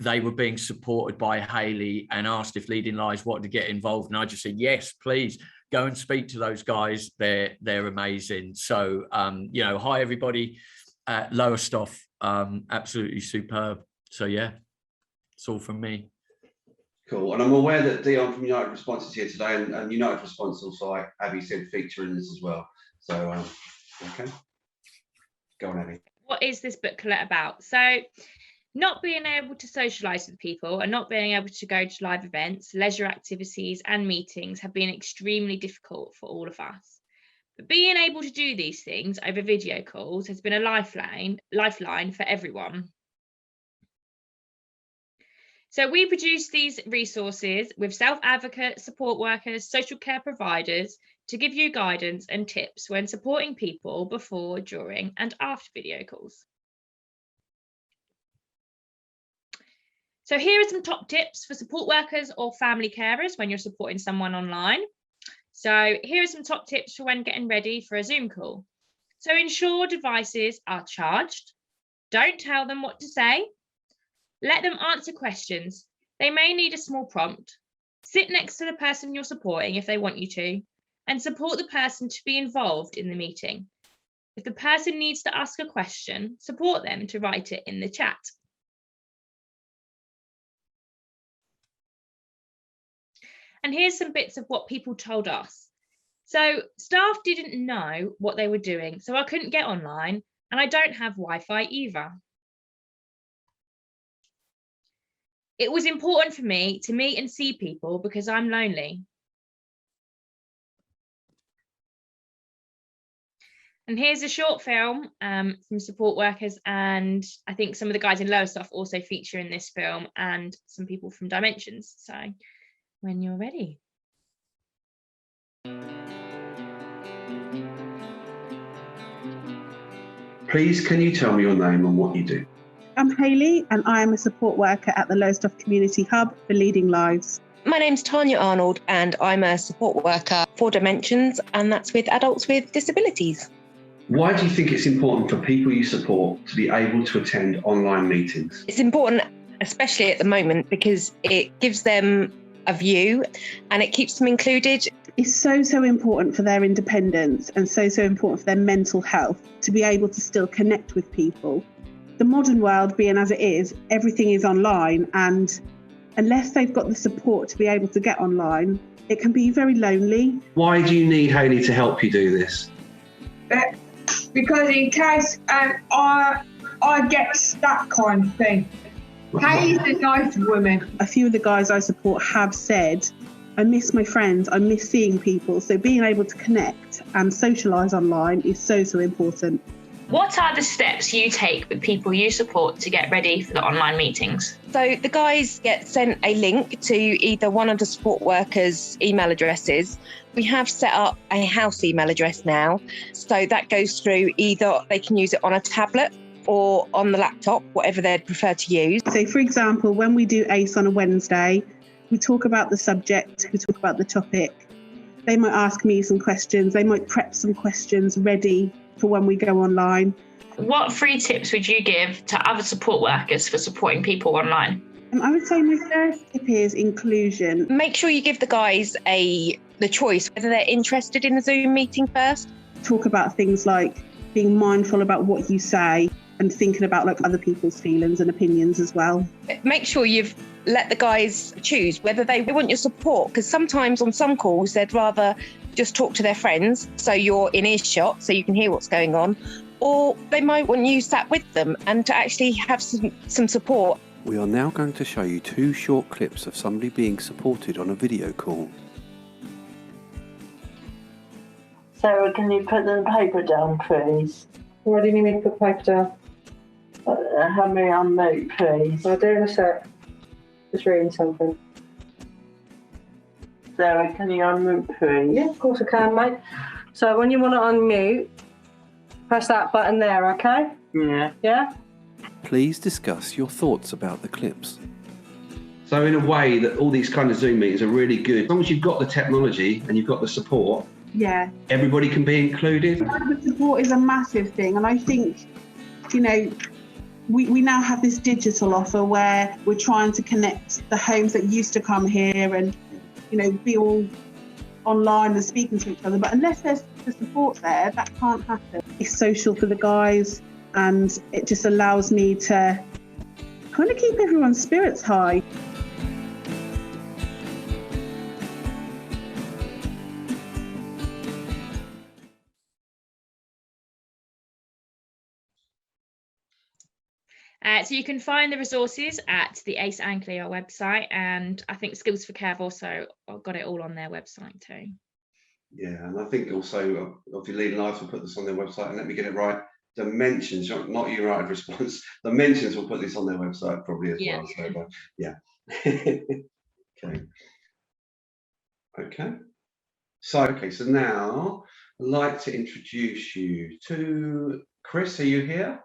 S18: they were being supported by Hayley, and asked if Leading Lives wanted to get involved. And I just said, yes, please. go and speak to those guys. They're amazing. So, you know, hi everybody at Lowestoft. Absolutely superb. So yeah, it's all from me.
S1: Cool. And I'm aware that Dion from United Response is here today, and United Response also, Abby said, featuring this as well. So, okay. Go on, Abby.
S14: What is this booklet about? So, not being able to socialise with people and not being able to go to live events, leisure activities and meetings have been extremely difficult for all of us. But being able to do these things over video calls has been a lifeline for everyone. So we produce these resources with self-advocates, support workers, social care providers to give you guidance and tips when supporting people before, during and after video calls. So here are some top tips for support workers or family carers when you're supporting someone online. So here are some top tips for when getting ready for a Zoom call. So ensure devices are charged. Don't tell them what to say. Let them answer questions. They may need a small prompt. Sit next to the person you're supporting if they want you to, and support the person to be involved in the meeting. If the person needs to ask a question, support them to write it in the chat. And here's some bits of what people told us. So staff didn't know what they were doing, so I couldn't get online, and I don't have Wi-Fi either. It was important for me to meet and see people because I'm lonely. And here's a short film from support workers, and I think some of the guys in Lowestoft also feature in this film, and some people from Dimensions. So when you're ready.
S1: Please, can you tell me your name and what you do?
S20: I'm Hayley, and I am a support worker at the Lowestoft Community Hub for Leading Lives.
S21: My name's Tanya Arnold, and I'm a support worker for Dimensions, and that's with adults with disabilities.
S1: Why do you think it's important for people you support to be able to attend online meetings?
S21: It's important, especially at the moment, because it gives them a view and it keeps them included.
S20: It's so important for their independence and so important for their mental health to be able to still connect with people. The modern world being as it is, everything is online, and unless they've got the support to be able to get online, it can be very lonely.
S1: Why do you need Hayley to help you do this?
S22: Because in case I get stuck kind of thing. Hayley's a nice woman.
S20: A few of the guys I support have said, I miss my friends, I miss seeing people. So being able to connect and socialise online is so important.
S14: What are the steps you take with people you support to get ready for the online meetings?
S21: So the guys get sent a link to either one of the support workers' email addresses. We have set up a house email address now. So that goes through either they can use it on a tablet or on the laptop, whatever they'd prefer to use.
S20: So for example, when we do ACE on a Wednesday, we talk about the subject, we talk about the topic. They might ask me some questions, they might prep some questions ready for when we go online.
S14: What free tips would you give to other support workers for supporting people online?
S20: I would say my first tip is inclusion.
S21: Make sure you give the guys the choice whether they're interested in the Zoom meeting first.
S20: Talk about things like being mindful about what you say and thinking about like other people's feelings and opinions as well.
S21: Make sure you've let the guys choose whether they want your support, because sometimes on some calls they'd rather just talk to their friends so you're in earshot so you can hear what's going on, or they might want you sat with them and to actually have some support.
S23: We are now going to show you 2 short clips of somebody being supported on a video call.
S24: Sarah, can you put the paper down, please?
S22: Why do you need me to put paper down?
S24: Have me on mute, please.
S22: I'll do in a sec. Just reading something.
S24: Sarah, can you unmute, please?
S22: Yeah, of course I can, mate. So when you want to unmute, press that button there, okay?
S24: Yeah.
S22: Yeah?
S23: Please discuss your thoughts about the clips.
S1: So in a way that all these kind of Zoom meetings are really good. As long as you've got the technology and you've got the support,
S20: yeah,
S1: everybody can be included.
S20: The support is a massive thing, and I think, you know, we now have this digital offer where we're trying to connect the homes that used to come here and, you know, be all online and speaking to each other, but unless there's the support there, that can't happen. It's social for the guys, and it just allows me to kind of keep everyone's spirits high.
S14: So you can find the resources at the Ace and Cleo website, and I think Skills for Care have also got it all on their website too.
S1: Yeah, and I think also, obviously Leading Lives will put this on their website, and let me get it right, Dimensions, not you right response, Dimensions will put this on their website probably as well, so yeah. Okay, so now I'd like to introduce you to Chris. Are you here?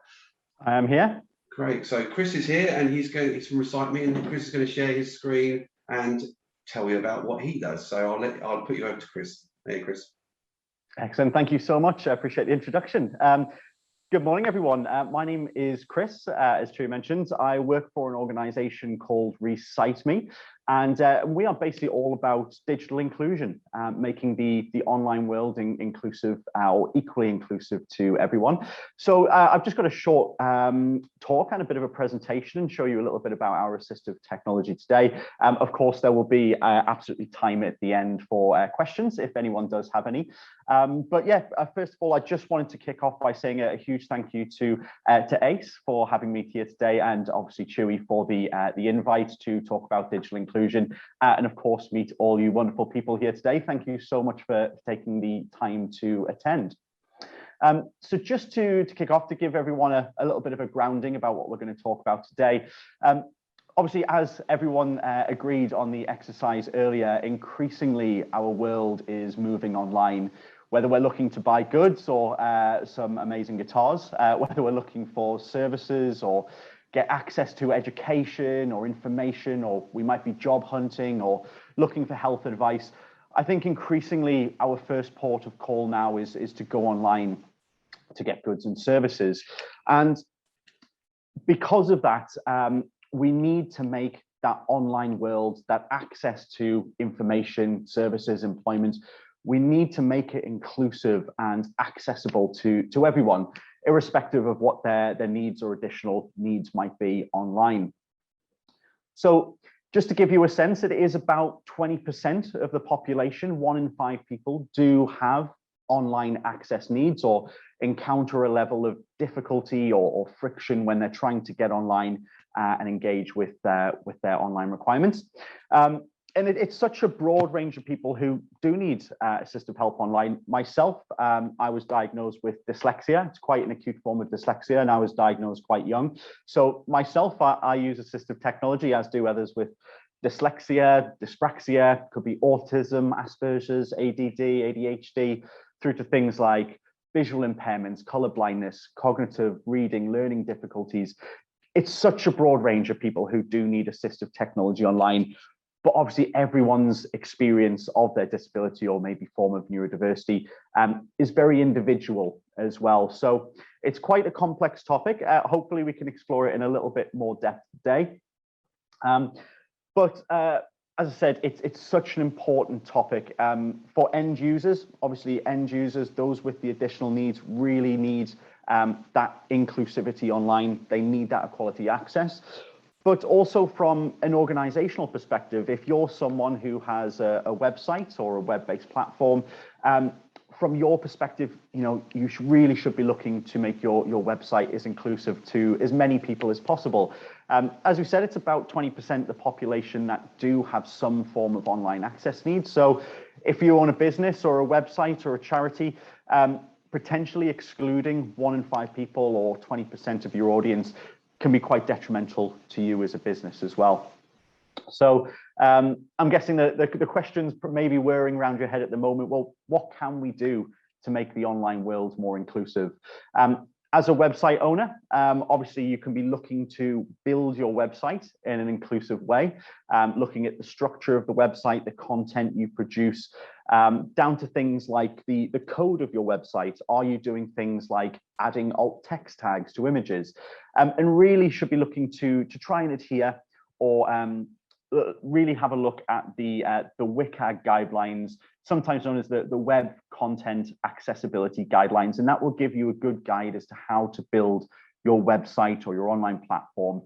S3: I am here.
S1: Great. So Chris is here, and he's from Recite Me, and Chris is going to share his screen and tell you about what he does. So I'll put you over to Chris. Hey, Chris.
S3: Excellent. Thank you so much. I appreciate the introduction. Good morning, everyone. My name is Chris, as Chewie mentioned. I work for an organization called Recite Me, and we are basically all about digital inclusion, making the online world inclusive or equally inclusive to everyone. So I've just got a short talk and a bit of a presentation and show you a little bit about our assistive technology today. Of course, there will be absolutely time at the end for questions if anyone does have any. But yeah, first of all, I just wanted to kick off by saying a huge thank you to Ace for having me here today, and obviously Chewie for the invite to talk about digital inclusion, and of course meet all you wonderful people here today. Thank you so much for taking the time to attend. So just to kick off, to give everyone a little bit of a grounding about what we're going to talk about today. Obviously, as everyone agreed on the exercise earlier, increasingly our world is moving online. Whether we're looking to buy goods or some amazing guitars, whether we're looking for services or get access to education or information, or we might be job hunting or looking for health advice, I think increasingly our first port of call now is to go online to get goods and services. And because of that, we need to make that online world, that access to information, services, employment, we need to make it inclusive and accessible to everyone, irrespective of what their needs or additional needs might be online. So just to give you a sense, it is about 20% of the population, 1 in 5 people do have online access needs or encounter a level of difficulty or friction when they're trying to get online and engage with their online requirements. And it's such a broad range of people who do need assistive help online. Myself, I was diagnosed with dyslexia. It's quite an acute form of dyslexia, and I was diagnosed quite young. So myself, I use assistive technology, as do others with dyslexia, dyspraxia, could be autism, Asperger's, ADD, ADHD, through to things like visual impairments, color blindness, cognitive, reading, learning difficulties. It's such a broad range of people who do need assistive technology online. But obviously everyone's experience of their disability or maybe form of neurodiversity is very individual as well. So it's quite a complex topic. Hopefully we can explore it in a little bit more depth today. But as I said, it's such an important topic for end users. Obviously end users, those with the additional needs, really need that inclusivity online. They need that equality access. But also from an organizational perspective, if you're someone who has a website or a web-based platform, from your perspective, you really should be looking to make your website as inclusive to as many people as possible. As we said, it's about 20% of the population that do have some form of online access needs. So if you own a business or a website or a charity, potentially excluding 1 in 5 people or 20% of your audience can be quite detrimental to you as a business as well. So I'm guessing that the questions may be whirring around your head at the moment. Well, what can we do to make the online world more inclusive? As a website owner, obviously you can be looking to build your website in an inclusive way, looking at the structure of the website, the content you produce, down to things like the code of your website. Are you doing things like adding alt text tags to images? And really should be looking to try and adhere or really have a look at the WCAG guidelines sometimes known as the Web Content Accessibility Guidelines, and that will give you a good guide as to how to build your website or your online platform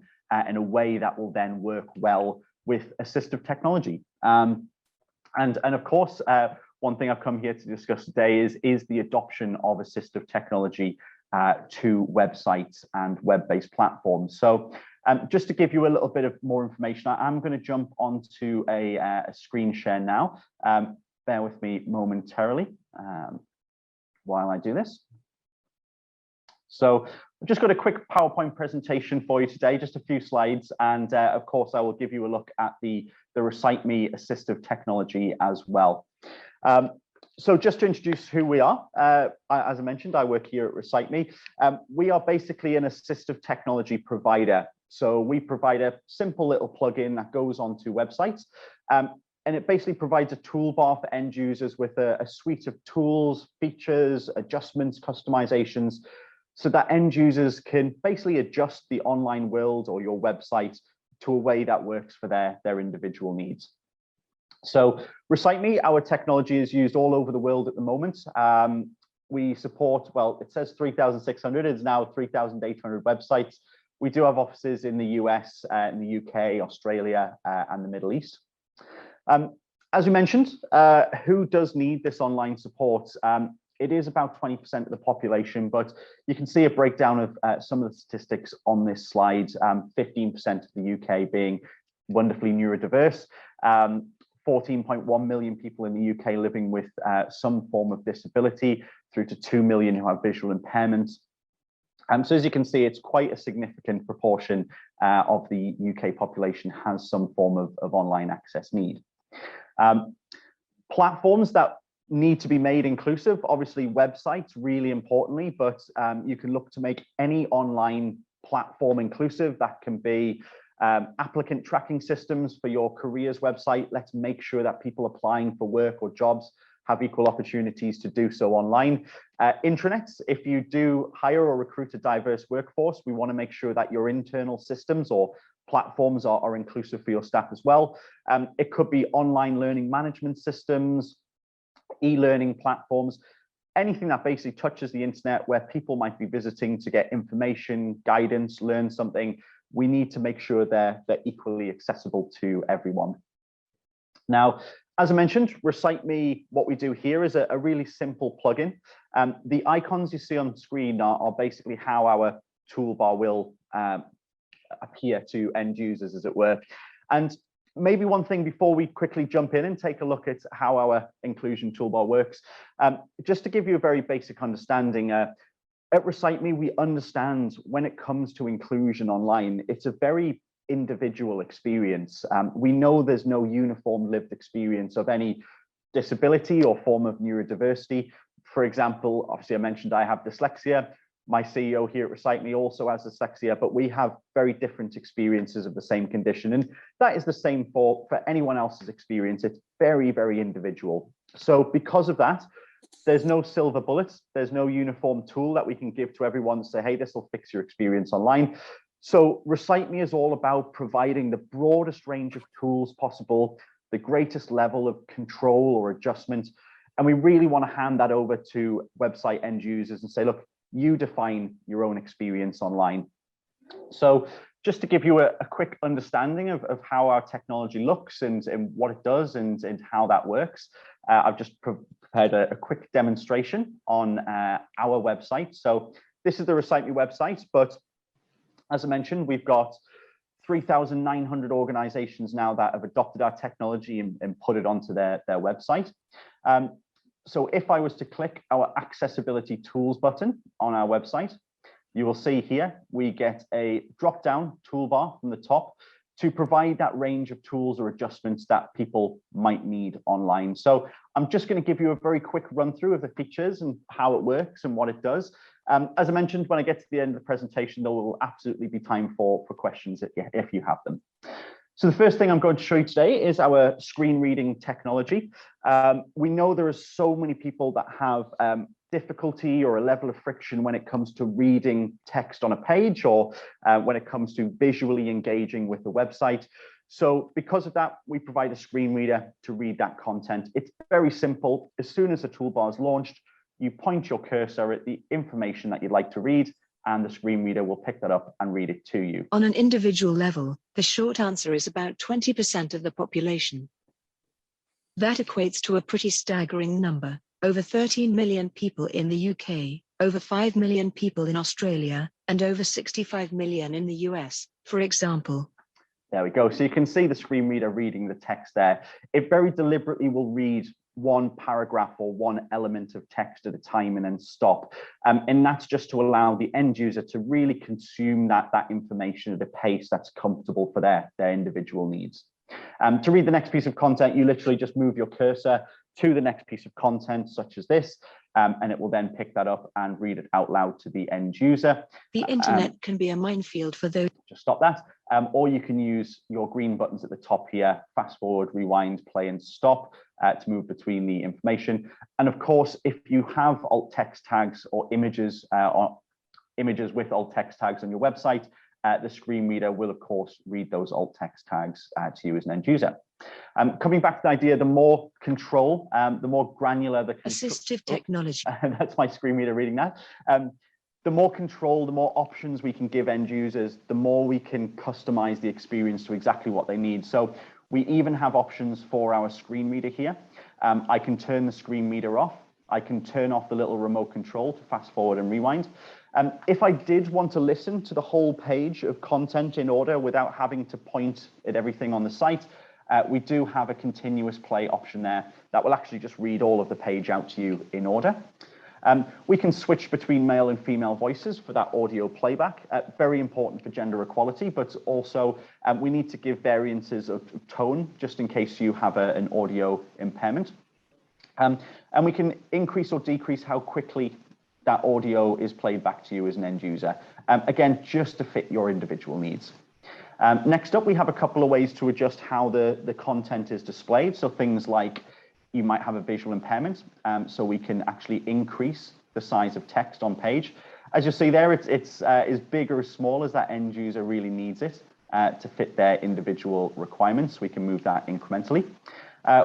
S3: in a way that will then work well with assistive technology. And of course, one thing I've come here to discuss today is the adoption of assistive technology to websites and web-based platforms. So just to give you a little bit of more information, I'm going to jump onto a screen share now. Bear with me momentarily while I do this. So I've just got a quick PowerPoint presentation for you today, just a few slides, and of course I will give you a look at the Recite Me assistive technology as well. So just to introduce who we are, as I mentioned, I work here at Recite Me. We are basically an assistive technology provider. So we provide a simple little plugin that goes onto websites, and it basically provides a toolbar for end users with a suite of tools, features, adjustments, customizations, so that end users can basically adjust the online world or your website to a way that works for their individual needs. So Recite Me, our technology is used all over the world at the moment. We support, well, it says 3,600, it's now 3,800 websites. We do have offices in the US, in the UK, Australia, and the Middle East. As we mentioned, who does need this online support? It is about 20% of the population, but you can see a breakdown of some of the statistics on this slide. 15% of the UK being wonderfully neurodiverse, 14.1 million people in the UK living with some form of disability, through to 2 million who have visual impairments. So as you can see, it's quite a significant proportion of the UK population has some form of online access need. Platforms that need to be made inclusive, obviously websites really importantly, but you can look to make any online platform inclusive. That can be applicant tracking systems for your careers website. Let's make sure that people applying for work or jobs have equal opportunities to do so online. Intranets, if you do hire or recruit a diverse workforce, we want to make sure that your internal systems or platforms are inclusive for your staff as well. It could be online learning management systems, e-learning platforms, anything that basically touches the internet where people might be visiting to get information, guidance, learn something. We need to make sure they're equally accessible to everyone. Now, as I mentioned, Recite Me, what we do here is a really simple plugin. The icons you see on screen are basically how our toolbar will appear to end users, as it were. And maybe one thing before we quickly jump in and take a look at how our inclusion toolbar works, just to give you a very basic understanding, at Recite Me, we understand when it comes to inclusion online, it's a very individual experience. We know there's no uniform lived experience of any disability or form of neurodiversity. For example, obviously I mentioned I have dyslexia. My CEO here at Recite Me also has dyslexia, but we have very different experiences of the same condition. And that is the same for anyone else's experience. It's very, very individual. So because of that, there's no silver bullets. There's no uniform tool that we can give to everyone to say, hey, this will fix your experience online. So Recite Me is all about providing the broadest range of tools possible, the greatest level of control or adjustment. And we really want to hand that over to website end users and say, look, you define your own experience online. So just to give you a quick understanding of how our technology looks and what it does and how that works, I've just prepared a quick demonstration on our website. So this is the Recite Me website, but as I mentioned, we've got 3,900 organizations now that have adopted our technology and put it onto their website. So if I was to click our accessibility tools button on our website, you will see here, we get a drop-down toolbar from the top to provide that range of tools or adjustments that people might need online. So I'm just going to give you a very quick run through of the features and how it works and what it does. As I mentioned, when I get to the end of the presentation, there will absolutely be time for questions if you have them. So the first thing I'm going to show you today is our screen reading technology. We know there are so many people that have difficulty or a level of friction when it comes to reading text on a page or when it comes to visually engaging with the website. So because of that, we provide a screen reader to read that content. It's very simple. As soon as the toolbar is launched, you point your cursor at the information that you'd like to read, and the screen reader will pick that up and read it to you.
S6: On an individual level, the short answer is about 20% of the population. That equates to a pretty staggering number. Over 13 million people in the UK, over 5 million people in Australia, and over 65 million in the US, for example.
S3: There we go. So you can see the screen reader reading the text there. It very deliberately will read one paragraph or one element of text at a time and then stop. And that's just to allow the end user to really consume that information at a pace that's comfortable for their individual needs. To read the next piece of content, you literally just move your cursor to the next piece of content, such as this, and it will then pick that up and read it out loud to the end user.
S6: The internet can be a minefield for those.
S3: Just stop that. Or you can use your green buttons at the top here, fast forward, rewind, play and stop to move between the information. And of course, if you have alt text tags or images with alt text tags on your website, the screen reader will of course read those alt text tags to you as an end user. Coming back to the idea, the more control, the more granular the
S6: assistive technology.
S3: That's my screen reader reading that. The more control, the more options we can give end users, the more we can customize the experience to exactly what they need. So we even have options for our screen reader here. I can turn the screen reader off. I can turn off the little remote control to fast forward and rewind. If I did want to listen to the whole page of content in order without having to point at everything on the site, we do have a continuous play option there that will actually just read all of the page out to you in order. We can switch between male and female voices for that audio playback, very important for gender equality, but also we need to give variances of tone just in case you have an audio impairment. And we can increase or decrease how quickly that audio is played back to you as an end user, again, just to fit your individual needs. Next up, we have a couple of ways to adjust how the content is displayed. So things like you might have a visual impairment, so we can actually increase the size of text on page. As you see there, it's as big or as small as that end user really needs it to fit their individual requirements. We can move that incrementally.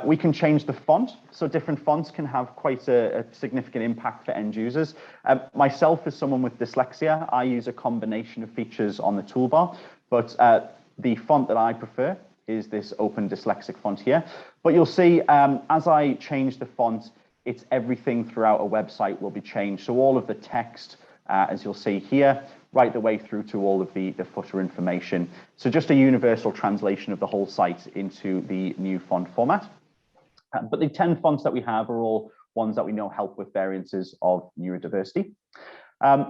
S3: We can change the font, so different fonts can have quite a significant impact for end users. Myself, as someone with dyslexia, I use a combination of features on the toolbar, but the font that I prefer is this open dyslexic font here. But you'll see as I change the font, it's everything throughout a website will be changed. So all of the text, as you'll see here, right the way through to all of the footer information. So just a universal translation of the whole site into the new font format. But the 10 fonts that we have are all ones that we know help with variances of neurodiversity.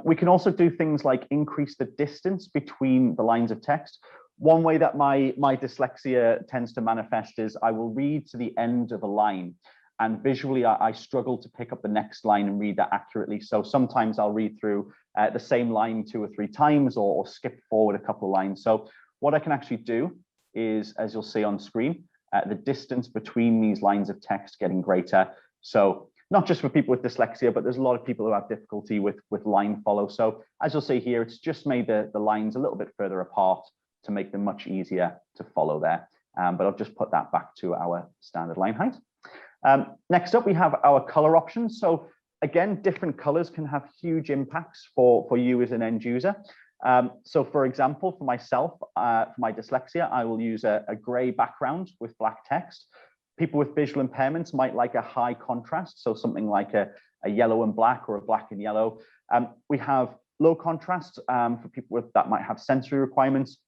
S3: We can also do things like increase the distance between the lines of text. One way that my dyslexia tends to manifest is I will read to the end of a line, and visually I struggle to pick up the next line and read that accurately. So sometimes I'll read through the same line 2 or 3 times or skip forward a couple of lines. So what I can actually do is, as you'll see on screen, the distance between these lines of text getting greater. So not just for people with dyslexia, but there's a lot of people who have difficulty with line follow. So as you'll see here, it's just made the lines a little bit further apart to make them much easier to follow there. But I'll just put that back to our standard line height. Next up, we have our color options. So again, different colors can have huge impacts for you as an end user. So for example, for myself, for my dyslexia, I will use a gray background with black text. People with visual impairments might like a high contrast, so something like a yellow and black or a black and yellow. We have low contrast for people that might have sensory requirements.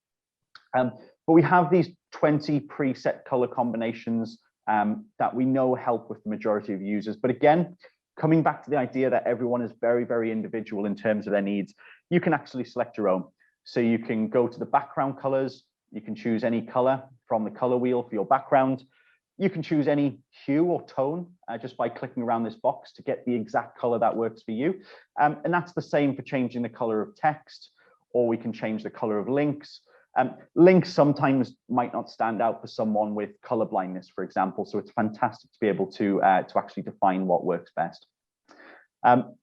S3: But we have these 20 preset color combinations that we know help with the majority of users. But again, coming back to the idea that everyone is very, very individual in terms of their needs, you can actually select your own. So you can go to the background colors, you can choose any color from the color wheel for your background. You can choose any hue or tone just by clicking around this box to get the exact color that works for you. And that's the same for changing the color of text, or we can change the color of links. Links sometimes might not stand out for someone with color blindness, for example, so it's fantastic to be able to actually define what works best.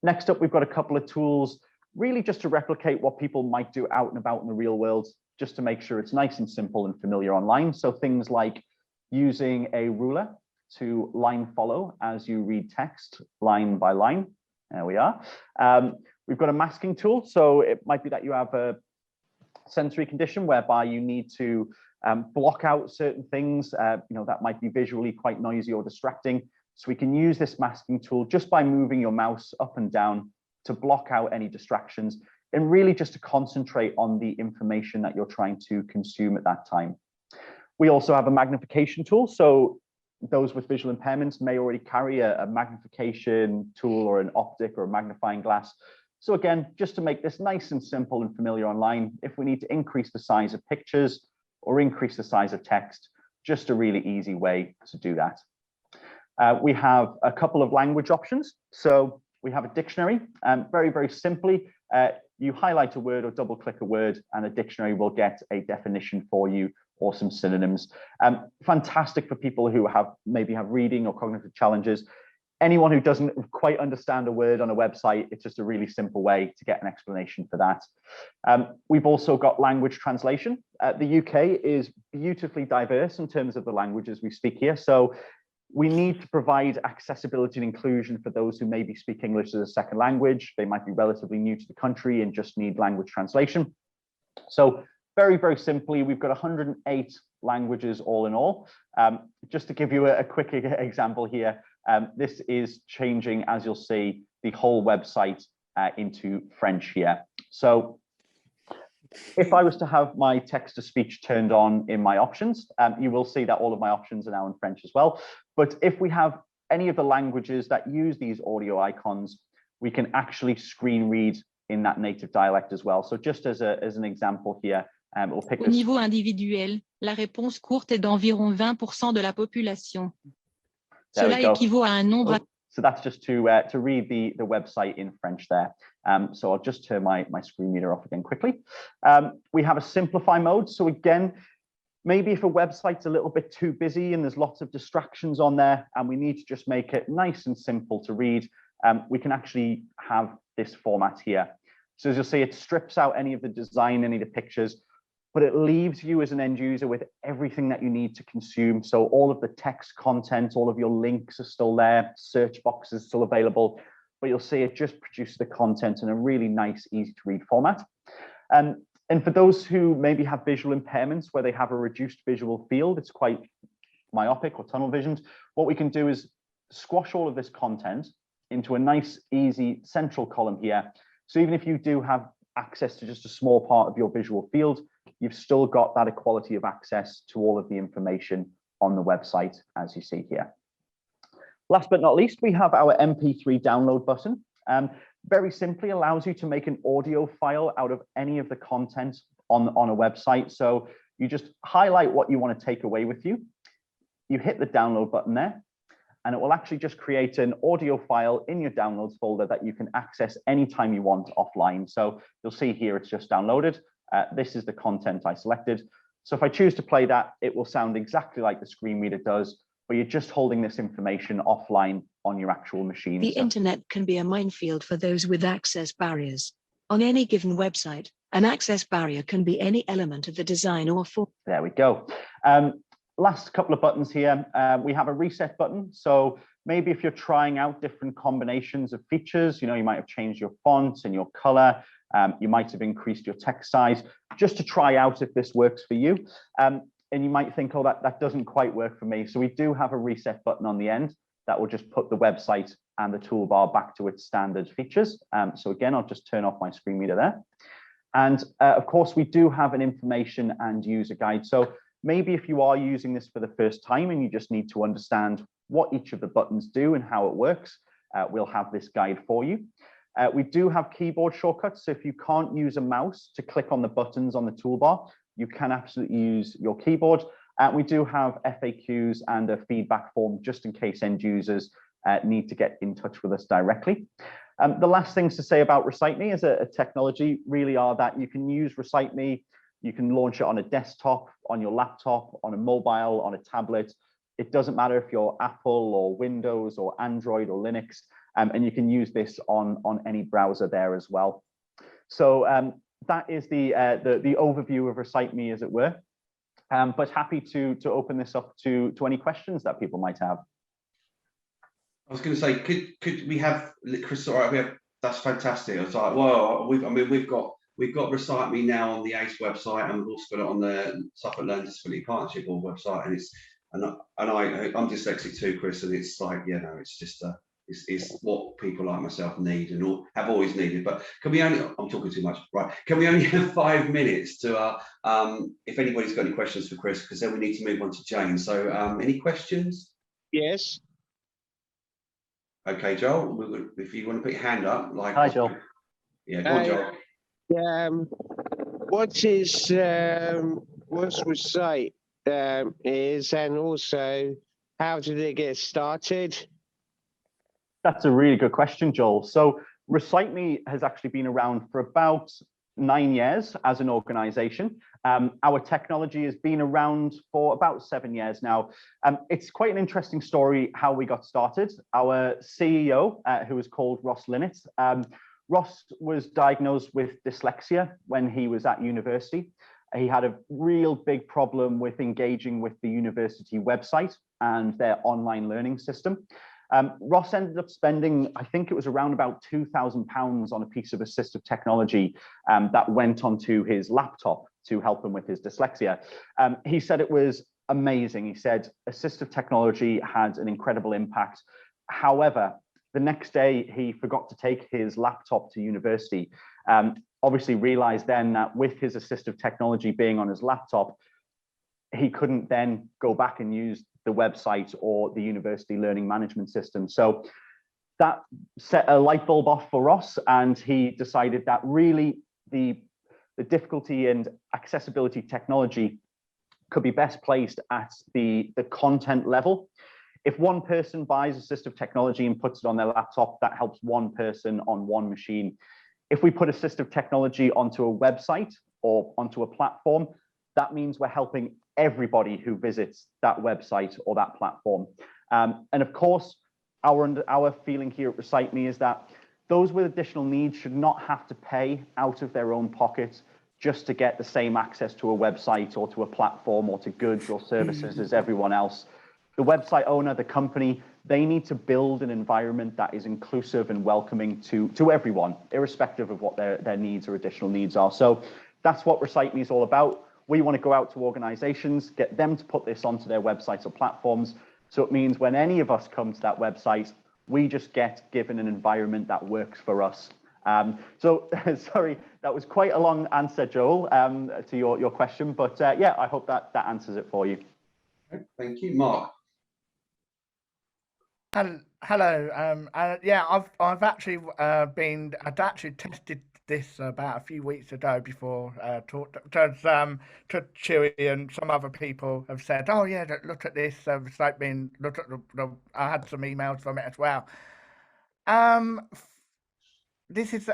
S3: Next up, we've got a couple of tools, really just to replicate what people might do out and about in the real world, just to make sure it's nice and simple and familiar online. So things like using a ruler to line follow as you read text line by line. There we are. We've got a masking tool. So it might be that you have a sensory condition whereby you need to block out certain things, that might be visually quite noisy or distracting. So we can use this masking tool just by moving your mouse up and down to block out any distractions and really just to concentrate on the information that you're trying to consume at that time. We also have a magnification tool. So those with visual impairments may already carry a magnification tool or an optic or a magnifying glass. So again, just to make this nice and simple and familiar online, if we need to increase the size of pictures or increase the size of text, just a really easy way to do that. We have a couple of language options. So we have a dictionary. Very, very simply, you highlight a word or double click a word and a dictionary will get a definition for you or some synonyms. Fantastic for people who maybe have reading or cognitive challenges. Anyone who doesn't quite understand a word on a website, it's just a really simple way to get an explanation for that. We've also got language translation. The UK is beautifully diverse in terms of the languages we speak here. So we need to provide accessibility and inclusion for those who maybe speak English as a second language. They might be relatively new to the country and just need language translation. So very, very simply, we've got 108 languages all in all. Just to give you a quick example here, this is changing, as you'll see, the whole website into French here. So if I was to have my text-to-speech turned on in my options, you will see that all of my options are now in French as well. But if we have any of the languages that use these audio icons, we can actually screen read in that native dialect as well. So just as an example here, we'll pick
S6: Au niveau individuel, la réponse courte est d'environ 20% de la population. Cela équivaut à un nombre.
S3: So that's just to read the website in French there. So I'll just turn my screen reader off again quickly. We have a simplify mode. So again, maybe if a website's a little bit too busy and there's lots of distractions on there and we need to just make it nice and simple to read, we can actually have this format here. So as you'll see, it strips out any of the design, any of the pictures, but it leaves you as an end user with everything that you need to consume. So all of the text content, all of your links are still there, search boxes still available, but you'll see it just produces the content in a really nice, easy to read format. And for those who maybe have visual impairments where they have a reduced visual field, it's quite myopic or tunnel visioned, what we can do is squash all of this content into a nice, easy central column here. So even if you do have access to just a small part of your visual field, you've still got that equality of access to all of the information on the website, as you see here. Last but not least, we have our MP3 download button. Very simply allows you to make an audio file out of any of the content on a website. So you just highlight what you want to take away with you. You hit the download button there, and it will actually just create an audio file in your downloads folder that you can access anytime you want offline. So you'll see here it's just downloaded. This is the content I selected. So if I choose to play that, it will sound exactly like the screen reader does, but you're just holding this information offline on your actual machine.
S6: The internet can be a minefield for those with access barriers. On any given website, an access barrier can be any element of the design or form.
S3: There we go. Last couple of buttons here. We have a reset button. So maybe if you're trying out different combinations of features, you might have changed your font and your color. You might have increased your text size just to try out if this works for you. And you might think, oh, that doesn't quite work for me. So we do have a reset button on the end that will just put the website and the toolbar back to its standard features. So again, I'll just turn off my screen reader there. And of course, we do have an information and user guide. So maybe if you are using this for the first time and you just need to understand what each of the buttons do and how it works, we'll have this guide for you. We do have keyboard shortcuts. So if you can't use a mouse to click on the buttons on the toolbar, you can absolutely use your keyboard. We do have FAQs and a feedback form just in case end users need to get in touch with us directly. The last things to say about Recite Me as a technology really are that you can use Recite Me. You can launch it on a desktop, on your laptop, on a mobile, on a tablet. It doesn't matter if you're Apple or Windows or Android or Linux, and you can use this on any browser there as well. So that is the overview of Recite Me, as it were. But happy to open this up to any questions that people might have.
S1: I was going to say, could we have Chris? All right, that's fantastic. I was like, well, we've got Recite Me now on the ACE website, and we've also got it on the Suffolk Learning Disability Partnership Board website, and I'm dyslexic too, Chris, and it's like, you know, it's just it's what people like myself need and have always needed. But can we only? I'm talking too much, right? Can we only have 5 minutes to if anybody's got any questions for Chris, because then we need to move on to Jane. So any questions?
S17: Yes.
S1: Okay, Joel, if you want to put your hand up, like.
S3: Hi, Joel.
S1: Yeah, go on, Joel.
S17: What's Recite is, and also how did it get started?
S3: That's a really good question, Joel. So Recite Me has actually been around for about 9 years as an organization. Our technology has been around for about 7 years now. It's quite an interesting story how we got started. Our CEO, who is called Ross Linnett, Ross was diagnosed with dyslexia when he was at university. He had a real big problem with engaging with the university website and their online learning system. Ross ended up spending, I think it was around about £2,000 on a piece of assistive technology that went onto his laptop to help him with his dyslexia. He said it was amazing. He said assistive technology had an incredible impact. However, the next day he forgot to take his laptop to university. Obviously realized then that with his assistive technology being on his laptop, he couldn't then go back and use the website or the university learning management system. So that set a light bulb off for Ross, and he decided that really the difficulty and accessibility technology could be best placed at the content level. If one person buys assistive technology and puts it on their laptop, that helps one person on one machine. If we put assistive technology onto a website or onto a platform, that means we're helping everybody who visits that website or that platform. And of course, our feeling here at Recite Me is that those with additional needs should not have to pay out of their own pocket just to get the same access to a website or to a platform or to goods or services as everyone else. The website owner, the company, they need to build an environment that is inclusive and welcoming to everyone, irrespective of what their needs or additional needs are. So that's what Recite Me is all about. We want to go out to organizations, get them to put this onto their websites or platforms. So it means when any of us come to that website, we just get given an environment that works for us. So sorry, that was quite a long answer, Joel, to your question. But yeah, I hope that answers it for you.
S1: Okay, thank you. Mark.
S12: Hello. Yeah, I've actually I'd actually tested this about a few weeks ago before talked to Chewy, and some other people have said, oh yeah, look at this. Recite Me, look at I had some emails from it as well. This is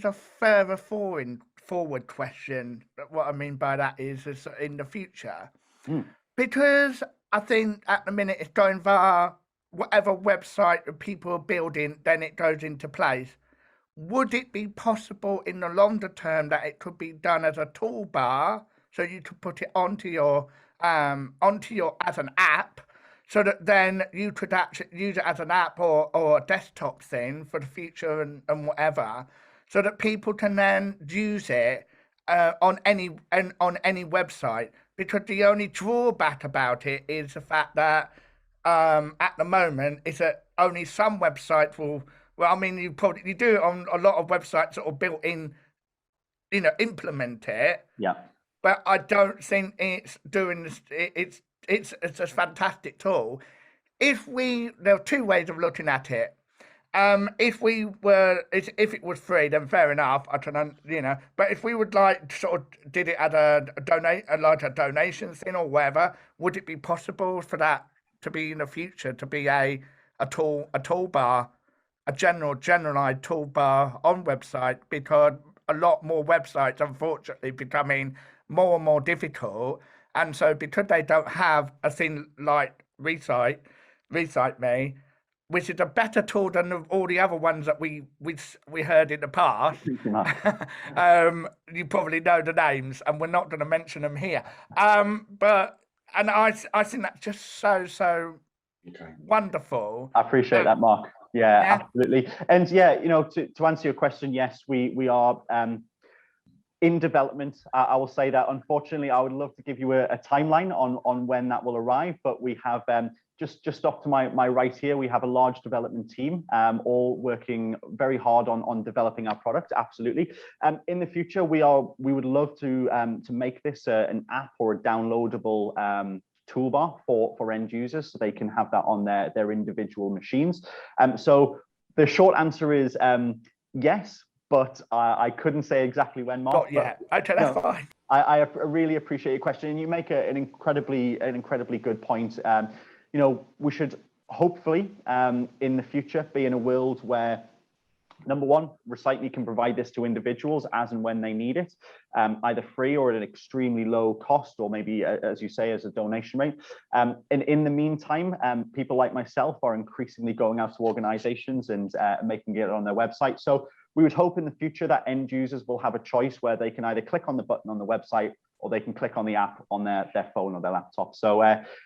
S12: a further forward question. What I mean by that is in the future, because I think at the minute it's going via whatever website that people are building, then it goes into place. Would it be possible in the longer term that it could be done as a toolbar, so you could put it onto your as an app, so that then you could actually use it as an app or a desktop thing for the future and whatever, so that people can then use it on any website? Because the only drawback about it is the fact that at the moment is that only some websites will. Well, I mean, you do it on a lot of websites that are built in, implement it.
S3: Yeah.
S12: But I don't think it's doing this. It's a fantastic tool. There are two ways of looking at it. If it was free, then fair enough. I can, But if we would did it as a donation thing or whatever, would it be possible for that to be in the future to be a toolbar? A generalized toolbar on website, because a lot more websites unfortunately becoming more and more difficult, and so because they don't have a thing like Recite Me, which is a better tool than all the other ones that we heard in the past. You probably know the names, and we're not going to mention them here. But I think that's just so wonderful.
S3: I appreciate that, Mark. Yeah, absolutely. And yeah, you know, to answer your question, yes, we are in development. I will say that. Unfortunately, I would love to give you a timeline on when that will arrive, but we have just off to my right here, we have a large development team, all working very hard on developing our product. Absolutely. In the future, we would love to make this an app or a downloadable toolbar for end users, so they can have that on their individual machines. So the short answer is yes, but I couldn't say exactly when, Mark.
S12: Not yet. Okay, that's fine.
S3: I really appreciate your question, and you make an incredibly good point. You know, we should hopefully in the future be in a world where, number one, Recite Me can provide this to individuals as and when they need it, either free or at an extremely low cost, or maybe, as you say, as a donation rate. And in the meantime, people like myself are increasingly going out to organizations and making it on their website. So we would hope in the future that end users will have a choice where they can either click on the button on the website, or they can click on the app on their phone or their laptop. So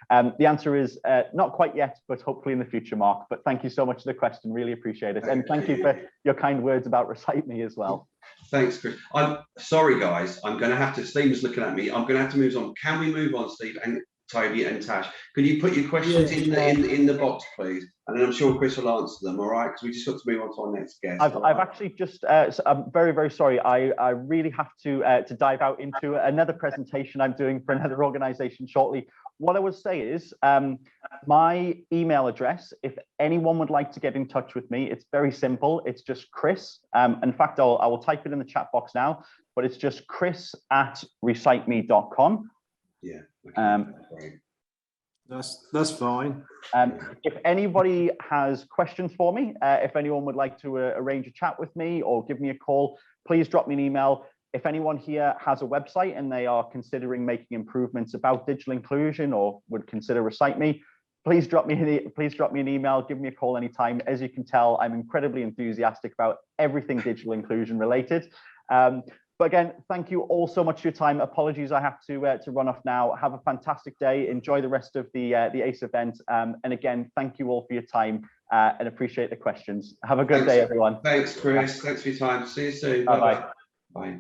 S3: the answer is not quite yet, but hopefully in the future, Mark. But thank you so much for the question. Really appreciate it. And thank you for your kind words about Recite Me as well.
S1: Thanks, Chris. I'm sorry, guys. I'm going to have to, Steve's looking at me. I'm going to have to move on. Can we move on, Steve and Toby and Tash? Could you put your questions in the box, please? And then I'm sure Chris will answer them, all right? Because we just got to move on to our next guest.
S3: I've actually just, so I'm very sorry. I really have to dive out into another presentation I'm doing for another organization shortly. What I would say is my email address, if anyone would like to get in touch with me, it's very simple. It's just Chris. In fact, I will type it in the chat box now, but it's just chris@reciteme.com.
S1: Yeah. Okay, great.
S2: That's fine.
S3: If anybody has questions for me, if anyone would like to arrange a chat with me or give me a call, please drop me an email. If anyone here has a website and they are considering making improvements about digital inclusion or would consider Recite Me, please drop me an email, give me a call anytime. As you can tell, I'm incredibly enthusiastic about everything digital inclusion related. But again, thank you all so much for your time. Apologies, I have to run off now. Have a fantastic day. Enjoy the rest of the ACE event. And again, thank you all for your time and appreciate the questions. Have a good day, everyone.
S1: Thanks, Chris. Thanks for your time. See you soon.
S3: Bye-bye.
S1: Bye.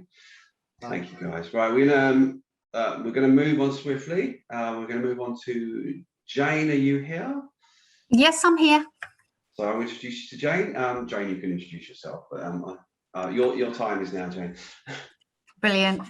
S1: Thank you, guys. Right, we're going to move on swiftly. We're going to move on to Jane. Are you here?
S8: Yes, I'm here.
S1: So I'll introduce you to Jane. Jane, you can introduce yourself, but your time is now, Jane.
S8: Brilliant.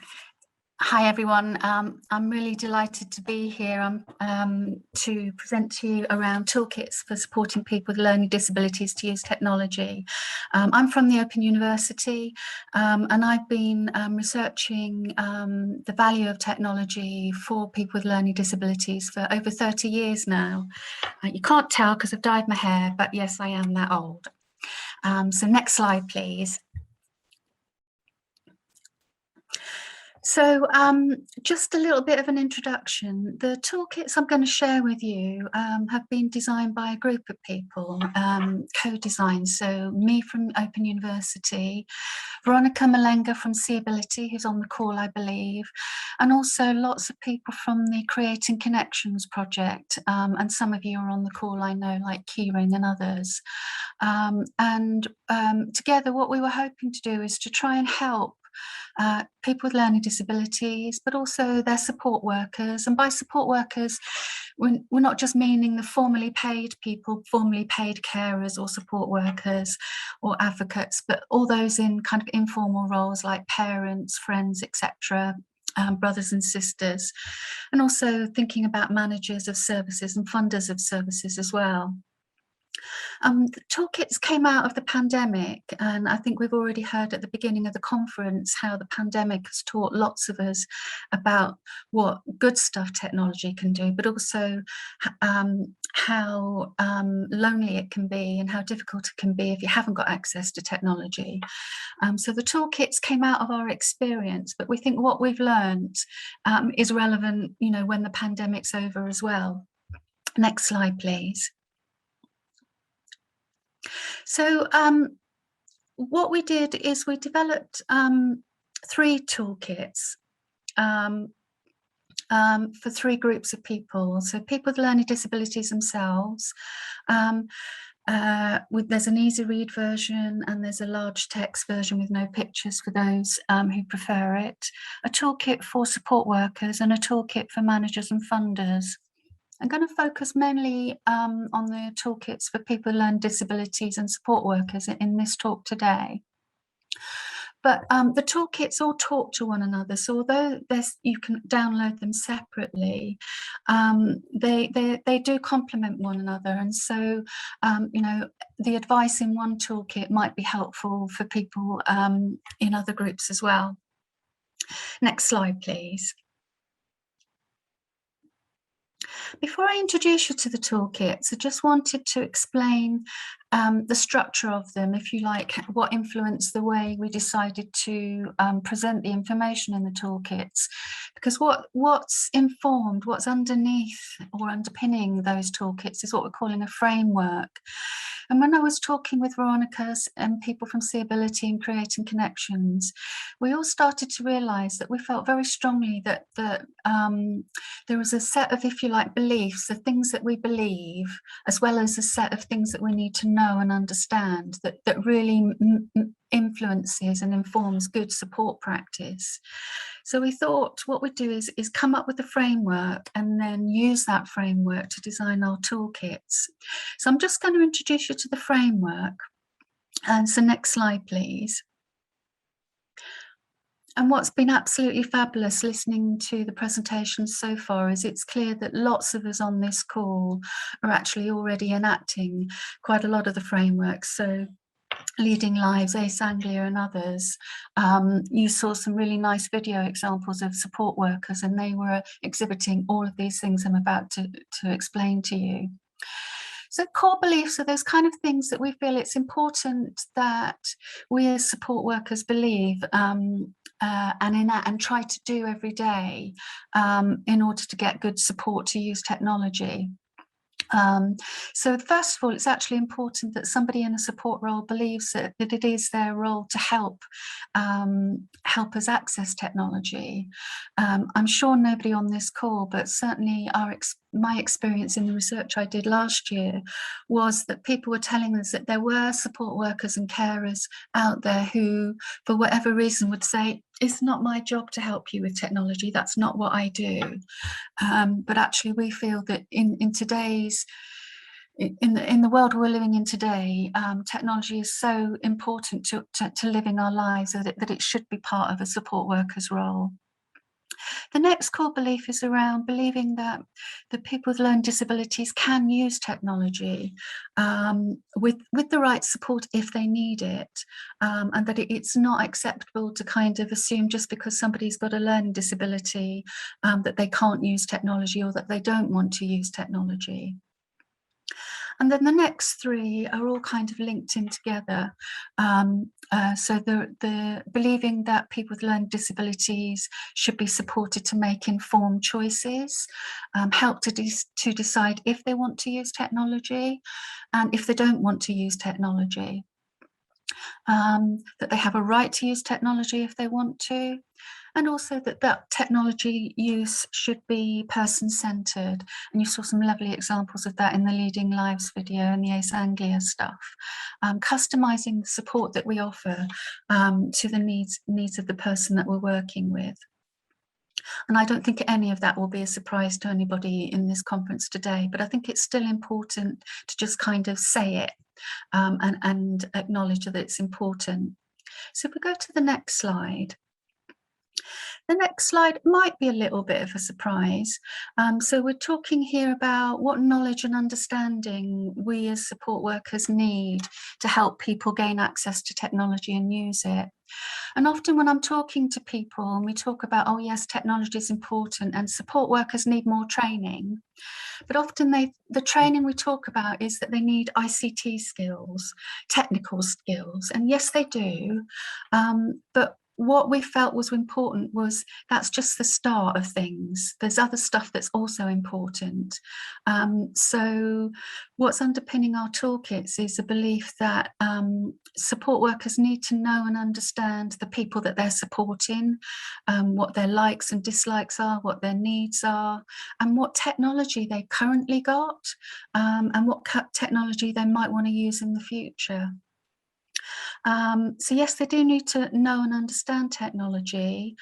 S8: Hi, everyone. I'm really delighted to be here to present to you around toolkits for supporting people with learning disabilities to use technology. I'm from the Open University and I've been researching the value of technology for people with learning disabilities for over 30 years now. You can't tell because I've dyed my hair, but yes, I am that old. So next slide, please. So just a little bit of an introduction. The toolkits I'm going to share with you have been designed by a group of people, co-designed. So me from Open University, Veronica Malenga from Seability, who's on the call, I believe, and also lots of people from the Creating Connections project. And some of you are on the call, I know, like Keyring and others. Together, what we were hoping to do is to try and help people with learning disabilities, but also their support workers. And by support workers, we're not just meaning the formally paid people, formally paid carers or support workers or advocates, but all those in kind of informal roles like parents, friends, etc., brothers and sisters, and also thinking about managers of services and funders of services as well. The toolkits came out of the pandemic, and I think we've already heard at the beginning of the conference how the pandemic has taught lots of us about what good stuff technology can do, but also how lonely it can be and how difficult it can be if you haven't got access to technology. So the toolkits came out of our experience, but we think what we've learned is relevant, you know, when the pandemic's over as well. Next slide, please. So what we did is we developed 3 toolkits for 3 groups of people. So people with learning disabilities themselves. There's an easy read version and there's a large text version with no pictures for those who prefer it. A toolkit for support workers and a toolkit for managers and funders. I'm going to focus mainly on the toolkits for people with learning disabilities and support workers in this talk today. But the toolkits all talk to one another. So although you can download them separately, they do complement one another. And so, you know, the advice in one toolkit might be helpful for people in other groups as well. Next slide, please. Before I introduce you to the toolkits, I just wanted to explain the structure of them, if you like, what influenced the way we decided to present the information in the toolkits. Because what's informed, what's underneath or underpinning those toolkits is what we're calling a framework. And when I was talking with Veronica and people from Seeability and Creating Connections, we all started to realise that we felt very strongly that there was a set of, if you like, beliefs, the things that we believe, as well as a set of things that we need to know and understand that really influences and informs good support practice. So we thought what we'd do is come up with a framework and then use that framework to design our toolkits. So I'm just going to introduce you to the framework. And so next slide, please. And what's been absolutely fabulous listening to the presentations so far is it's clear that lots of us on this call are actually already enacting quite a lot of the frameworks. So Leading Lives, Ace Anglia and others, you saw some really nice video examples of support workers and they were exhibiting all of these things I'm about to explain to you. So core beliefs are those kind of things that we feel it's important that we as support workers believe and try to do every day in order to get good support to use technology. So first of all, it's actually important that somebody in a support role believes that it is their role to help us access technology. I'm sure nobody on this call, but certainly my experience in the research I did last year was that people were telling us that there were support workers and carers out there who, for whatever reason, would say, it's not my job to help you with technology, that's not what I do. But actually we feel that in the world we're living in today, technology is so important to living our lives that it should be part of a support worker's role. The next core belief is around believing that the people with learning disabilities can use technology with the right support if they need it, and that it's not acceptable to kind of assume just because somebody's got a learning disability that they can't use technology or that they don't want to use technology. And then the next 3 are all kind of linked in together. So the believing that people with learning disabilities should be supported to make informed choices, help to decide if they want to use technology and if they don't want to use technology. That they have a right to use technology if they want to, and also that technology use should be person-centred. And you saw some lovely examples of that in the Leading Lives video and the Ace Anglia stuff. Customising the support that we offer to the needs of the person that we're working with. And I don't think any of that will be a surprise to anybody in this conference today, but I think it's still important to just kind of say it and acknowledge that it's important. So if we go to the next slide. The next slide might be a little bit of a surprise. So we're talking here about what knowledge and understanding we as support workers need to help people gain access to technology and use it. And often when I'm talking to people and we talk about, oh yes, technology is important and support workers need more training, but often the training we talk about is that they need ICT skills, technical skills, and yes, they do. But what we felt was important was that's just the start of things. There's other stuff that's also important. So what's underpinning our toolkits is a belief that support workers need to know and understand the people that they're supporting, what their likes and dislikes are, what their needs are, and what technology they currently got, and what technology they might want to use in the future. So yes, they do need to know and understand technology,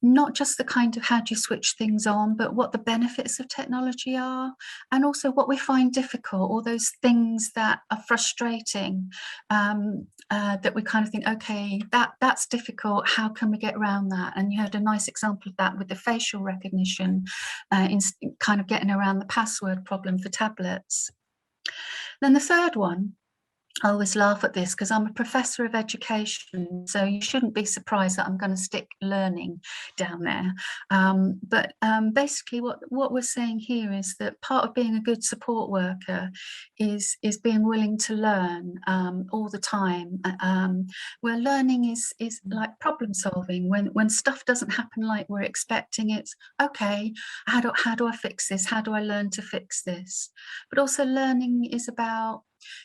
S8: not just the kind of how do you switch things on, but what the benefits of technology are, and also what we find difficult, all those things that are frustrating, that we kind of think, okay, that's difficult, how can we get around that? And you had a nice example of that with the facial recognition, in kind of getting around the password problem for tablets. Then the third one, I always laugh at this because I'm a professor of education, so you shouldn't be surprised that I'm going to stick learning down there. But basically what we're saying here is that part of being a good support worker is being willing to learn all the time, where learning is like problem solving. When stuff doesn't happen like we're expecting, it's okay, how do I fix this? How do I learn to fix this? But also learning is about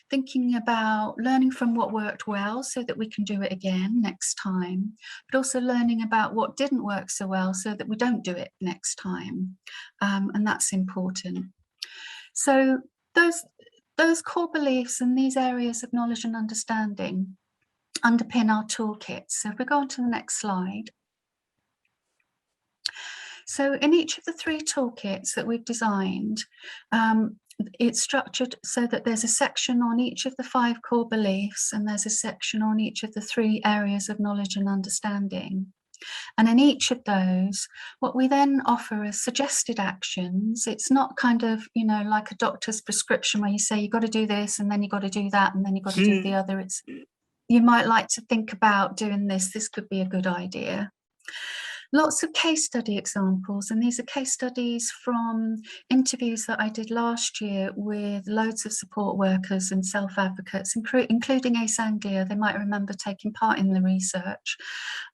S8: thinking about learning from what worked well so that we can do it again next time, but also learning about what didn't work so well so that we don't do it next time. And that's important. So those core beliefs and these areas of knowledge and understanding underpin our toolkits. So if we go on to the next slide. So in each of the 3 toolkits that we've designed, it's structured so that there's a section on each of the 5 core beliefs, and there's a section on each of the 3 areas of knowledge and understanding. And in each of those, what we then offer is suggested actions. It's not kind of, like a doctor's prescription where you say you've got to do this and then you've got to do that and then you've got to do the other. It's, you might like to think about doing this could be a good idea. Lots of case study examples, and these are case studies from interviews that I did last year with loads of support workers and self-advocates, including Ace Anglia. They might remember taking part in the research.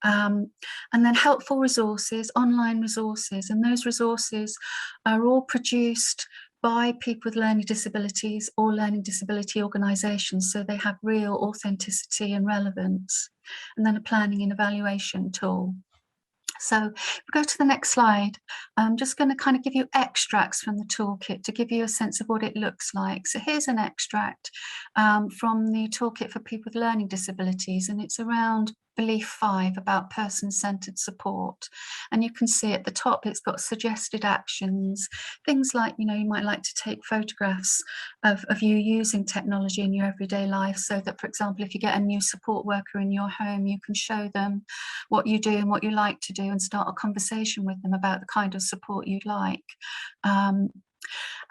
S8: And then helpful resources, online resources, and those resources are all produced by people with learning disabilities or learning disability organisations, so they have real authenticity and relevance. And then a planning and evaluation tool. So if we go to the next slide, I'm just going to kind of give you extracts from the toolkit to give you a sense of what it looks like. So here's an extract from the toolkit for people with learning disabilities, and it's around belief 5 about person-centered support. And you can see at the top it's got suggested actions, things like, you might like to take photographs of you using technology in your everyday life, so that, for example, if you get a new support worker in your home, you can show them what you do and what you like to do and start a conversation with them about the kind of support you'd like.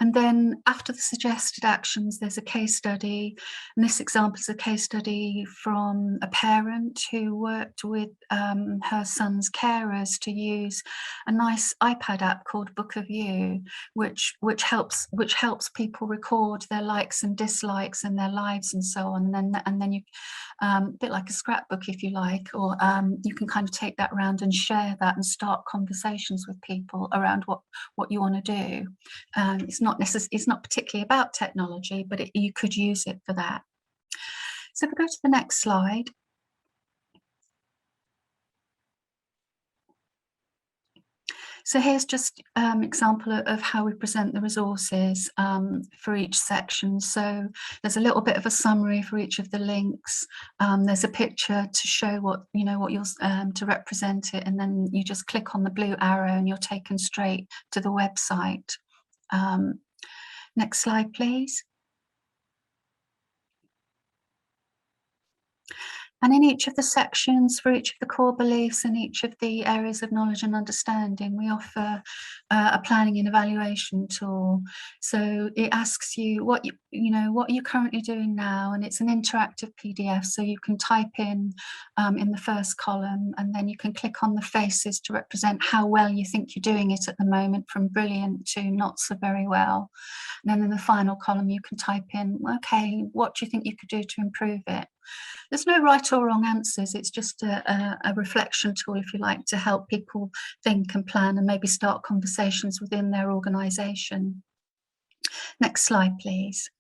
S8: And then after the suggested actions, there's a case study. And this example is a case study from a parent who worked with her son's carers to use a nice iPad app called Book of You, which helps people record their likes and dislikes and their lives and so on. And then you, a bit like a scrapbook, if you like, or you can kind of take that around and share that and start conversations with people around what you want to do. It's not particularly about technology, but you could use it for that. So if we go to the next slide. So here's just an example of how we present the resources for each section. So there's a little bit of a summary for each of the links. There's a picture to show what you're to represent it, and then you just click on the blue arrow and you're taken straight to the website. Next slide, please. And in each of the sections, for each of the core beliefs and each of the areas of knowledge and understanding, we offer a planning and evaluation tool. So it asks you what you're currently doing now, and it's an interactive PDF. So you can type in the first column, and then you can click on the faces to represent how well you think you're doing it at the moment, from brilliant to not so very well. And then in the final column, you can type in, okay, what do you think you could do to improve it? There's no right or wrong answers. It's just a reflection tool, if you like, to help people think and plan and maybe start conversations within their organisation. Next slide, please.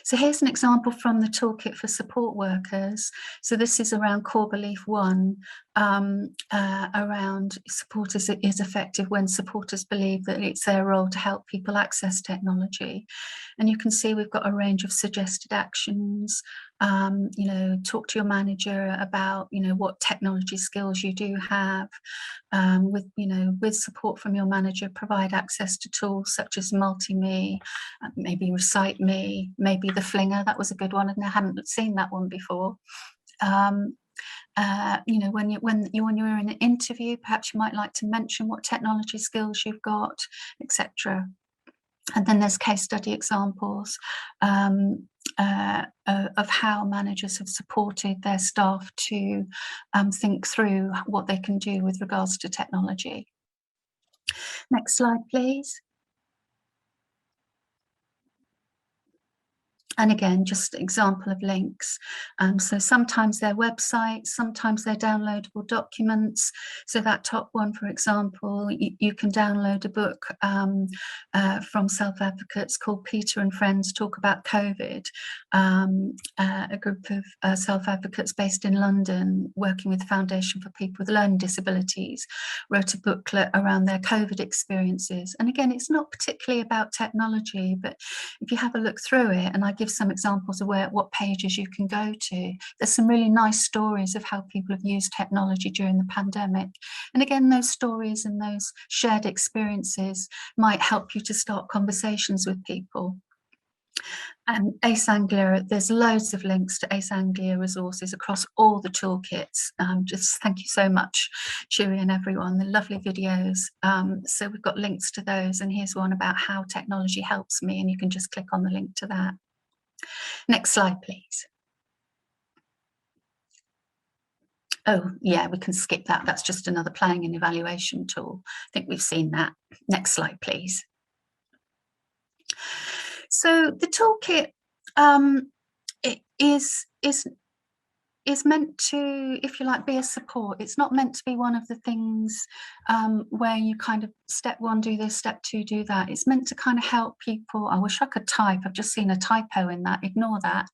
S8: So here's an example from the toolkit for support workers. So this is around core belief 1, around support is effective when supporters believe that it's their role to help people access technology. And you can see we've got a range of suggested actions. You know, talk to your manager about, you know, what technology skills you do have. With support from your manager, provide access to tools such as Multi-Me, maybe Recite Me, maybe the Flinger. That was a good one, and I haven't seen that one before. You know, when you're in an interview, perhaps you might like to mention what technology skills you've got, etc. And then there's case study examples of how managers have supported their staff to think through what they can do with regards to technology. Next slide, please. And again, just an example of links. So sometimes they're websites, sometimes they're downloadable documents. So that top one, for example, you can download a book from self-advocates called Peter and Friends Talk About COVID. A group of self-advocates based in London, working with the Foundation for People with Learning Disabilities, wrote a booklet around their COVID experiences. And again, it's not particularly about technology, but if you have a look through it, and I give some examples of what pages you can go to, there's some really nice stories of how people have used technology during the pandemic. And again, those stories and those shared experiences might help you to start conversations with people. And ACE Anglia, there's loads of links to ACE Anglia resources across all the toolkits. Just thank you so much, Chewy and everyone, the lovely videos. So we've got links to those, and here's one about how technology helps me, and you can just click on the link to that. Next slide, please. Oh, yeah, we can skip that. That's just another planning and evaluation tool. I think we've seen that. Next slide, please. So the toolkit it is meant to, if you like, be a support. It's not meant to be one of the things where you kind of step 1, do this, step 2, do that. It's meant to kind of help people. I wish I could type. I've just seen a typo in that. Ignore that.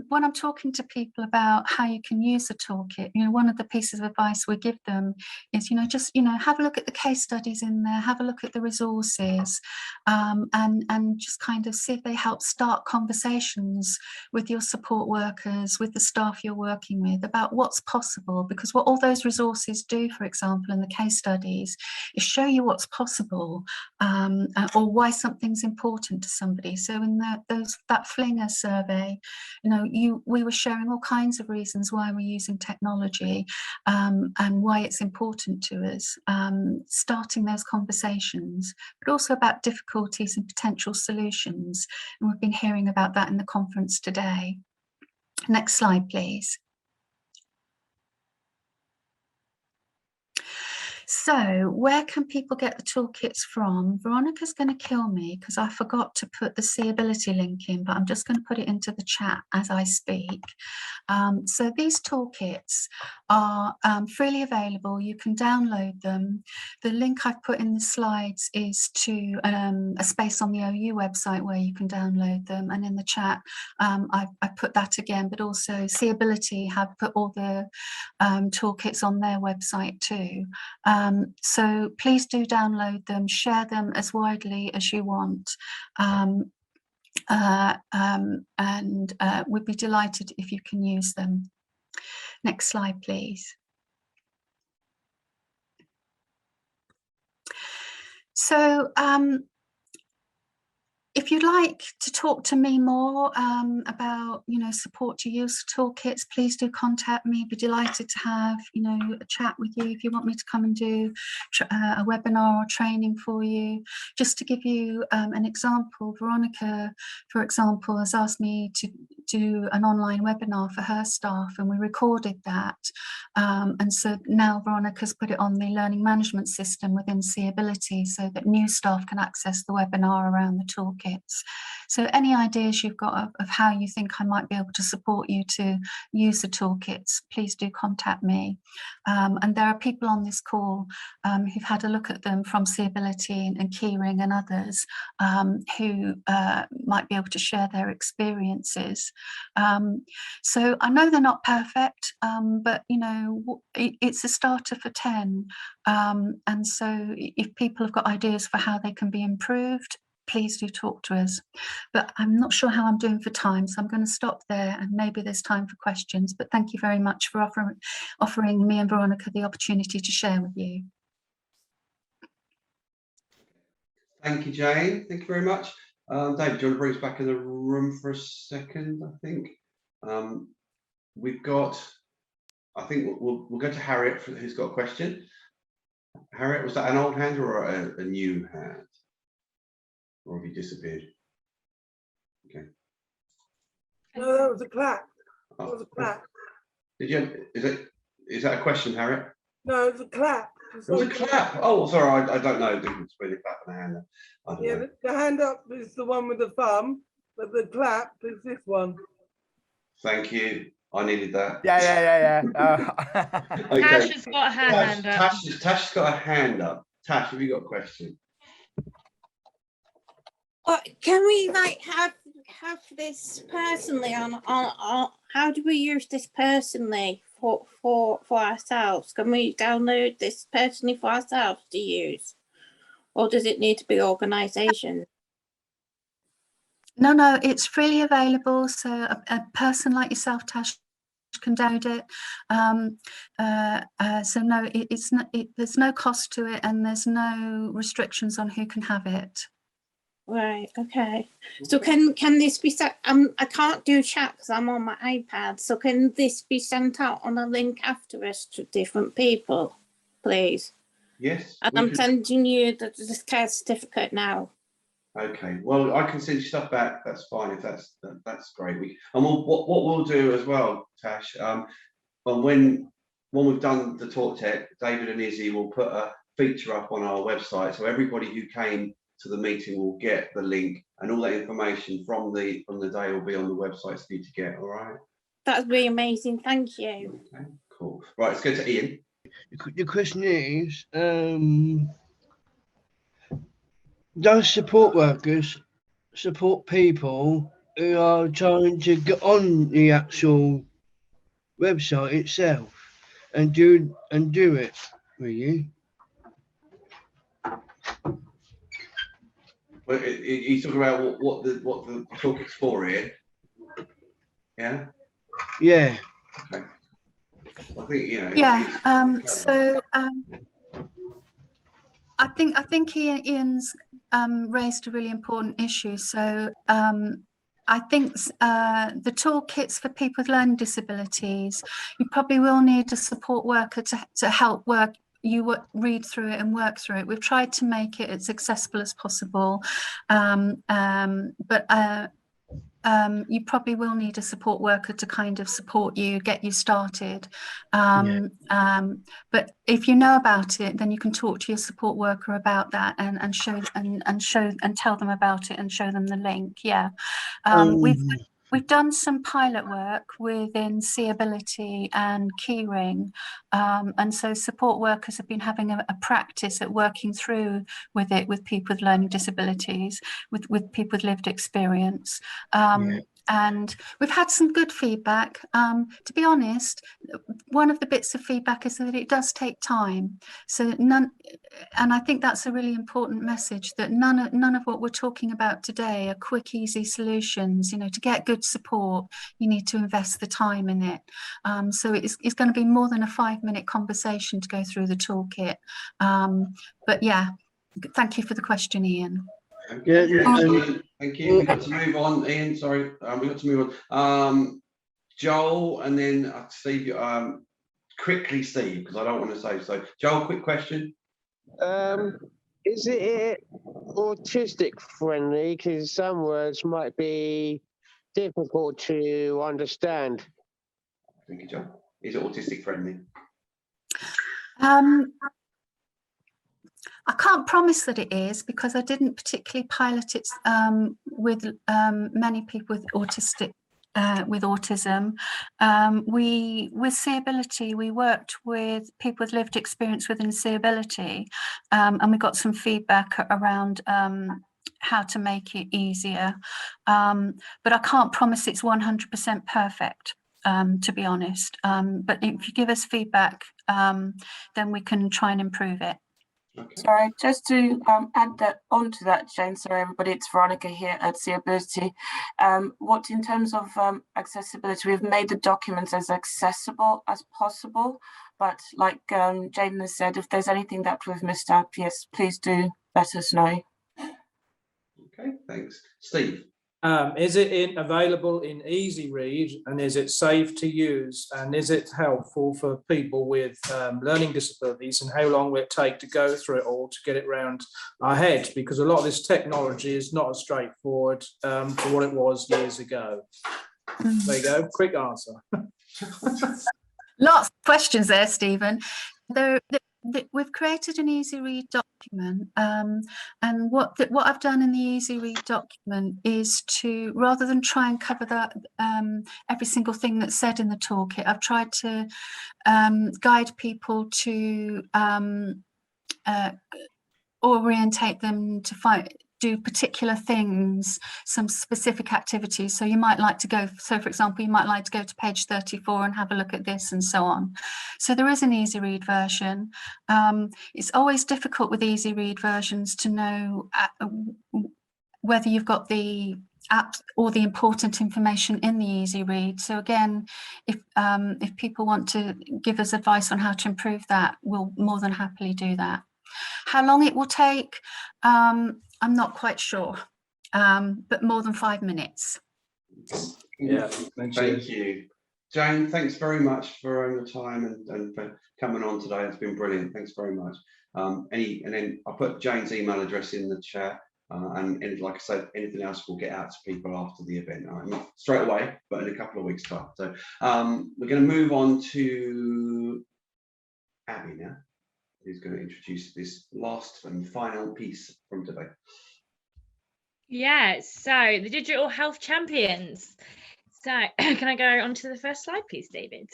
S8: When I'm talking to people about how you can use the toolkit, you know, one of the pieces of advice we give them is, just, have a look at the case studies in there, have a look at the resources, and just kind of see if they help start conversations with your support workers, with the staff you're working with, about what's possible. Because what all those resources do, for example, in the case studies, is show you what's possible, or why something's important to somebody. So in that Flinger survey, we were sharing all kinds of reasons why we're using technology, and why it's important to us, starting those conversations, but also about difficulties and potential solutions. And we've been hearing about that in the conference today. Next slide, please. So where can people get the toolkits from? Veronica's going to kill me because I forgot to put the Seeability link in, but I'm just going to put it into the chat as I speak. So these toolkits are freely available. You can download them. The link I've put in the slides is to a space on the OU website where you can download them. And in the chat, I put that again, but also Seeability have put all the toolkits on their website too. So please do download them, share them as widely as you want. And we'd be delighted if you can use them. Next slide, please. So if you'd like to talk to me more about, support to use toolkits, please do contact me. Be delighted to have, a chat with you. If you want me to come and do a webinar or training for you, just to give you an example, Veronica, for example, has asked me do an online webinar for her staff, and we recorded that. And so now Veronica's put it on the learning management system within Seeability so that new staff can access the webinar around the toolkits. So any ideas you've got of how you think I might be able to support you to use the toolkits, please do contact me. And there are people on this call who've had a look at them from Seeability and Keyring and others who might be able to share their experiences. So I know they're not perfect, but you know, it's a starter for 10. And so if people have got ideas for how they can be improved, please do talk to us. But I'm not sure how I'm doing for time, so I'm going to stop there, and maybe there's time for questions. But thank you very much for offering me and Veronica the opportunity to share with you.
S1: Thank you, Jane. Thank you very much. David, do you want to bring us back in the room for a second? I think we've got. I think we'll go to Harriet, who's got a question. Harriet, was that an old hand or a new hand? Or have you disappeared? Okay.
S4: No, that was a clap. That was a clap.
S1: Did you? Is that a question, Harriet?
S4: No, it was a clap.
S1: It was a clap. Oh, sorry, I don't know the difference between a clap and a hand. I don't know.
S4: The hand up is the one with the thumb, but the clap is this one.
S1: Thank you. I needed that.
S12: Yeah.
S1: Okay.
S14: Tash has got her hand up.
S1: Tash's got a hand up. Tash, have you got a question?
S9: Can we like have this personally on how do we use this personally for ourselves? Can we download this personally for ourselves to use, or does it need to be organisation?
S8: No, it's freely available. So a person like yourself, Tash, can download it. So no, it's not. There's no cost to it, and there's no restrictions on who can have it.
S9: Right. Okay. So can this be set? I can't do chat because I'm on my iPad. So can this be sent out on a link after us to different people, please?
S1: Yes.
S9: And I'm sending you the care certificate now.
S1: Okay. Well, I can send you stuff back. That's fine. If that's great. What we'll do as well, Tash. When we've done the talk tech, David and Izzy will put a feature up on our website, so everybody who came to the meeting will get the link, and all that information from the day will be on the website for you to get. All right.
S9: That would be amazing. Thank you.
S1: Okay. Cool. Right. Let's go to Ian.
S10: The question is, does support workers support people who are trying to get on the actual website itself and do it with you?
S1: Well, he's talking about what the toolkit's for here. Yeah.
S10: Yeah.
S1: Okay. I think
S8: Yeah. So I think Ian's raised a really important issue. So I think the toolkits for people with learning disabilities, you probably will need a support worker to help read through it and work through it. We've tried to make it as accessible as possible, but you probably will need a support worker to kind of support you, get you started. But if you know about it, then you can talk to your support worker about that and tell them about it and show them the link. Yeah. We've done some pilot work within Seeability and Keyring, and so support workers have been having a practice at working through with it with people with learning disabilities, with people with lived experience. And we've had some good feedback. To be honest, one of the bits of feedback is that it does take time. So and I think that's a really important message, that none of what we're talking about today are quick, easy solutions. You know, to get good support, you need to invest the time in it. So it's going to be more than a 5-minute conversation to go through the toolkit. But yeah, thank you for the question, Ian.
S1: Thank you. We've got to move on, Ian. Sorry, we've got to move on. Joel, and then Steve. Quickly, Steve, because I don't want to say so. Joel, quick question.
S17: Is it autistic friendly? Because some words might be difficult to understand.
S1: Thank you, John. Is it autistic friendly?
S8: I can't promise that it is because I didn't particularly pilot it with many people with autism. With seeability, we worked with people with lived experience within seeability, and we got some feedback around how to make it easier. But I can't promise it's 100% perfect, to be honest. But if you give us feedback, then we can try and improve it.
S1: Okay.
S5: Sorry, just to add that onto that, Jane. Sorry, everybody. It's Veronica here at Seeability. What in terms of accessibility, we've made the documents as accessible as possible. But like Jane has said, if there's anything that we've missed out, yes, please do let us know.
S1: Okay, thanks, Steve.
S2: Is it available in easy read, and is it safe to use, and is it helpful for people with learning disabilities, and how long will it take to go through it all to get it round our head? Because a lot of this technology is not as straightforward to what it was years ago. There you go, quick answer.
S8: Lots of questions there, Stephen. We've created an easy read document, and what I've done in the easy read document is to, rather than try and cover that every single thing that's said in the toolkit, I've tried to guide people to orientate them to do particular things, some specific activities. So you might like to go, so for example, you might like to go to page 34 and have a look at this and so on. So there is an easy read version. It's always difficult with easy read versions to know whether you've got the app or the important information in the easy read. So again, if people want to give us advice on how to improve that, we'll more than happily do that. How long it will take, I'm not quite sure, but more than 5 minutes.
S1: Yeah, thank you. Jane, thanks very much for your time and for coming on today. It's been brilliant. Thanks very much. And then I'll put Jane's email address in the chat. And like I said, anything else will get out to people after the event. Not straight away, but in a couple of weeks' time. So we're going to move on to Abby now, who's going to introduce this last and final piece from today.
S14: Yeah, so the Digital Health Champions. So can I go on to the first slide, please, David?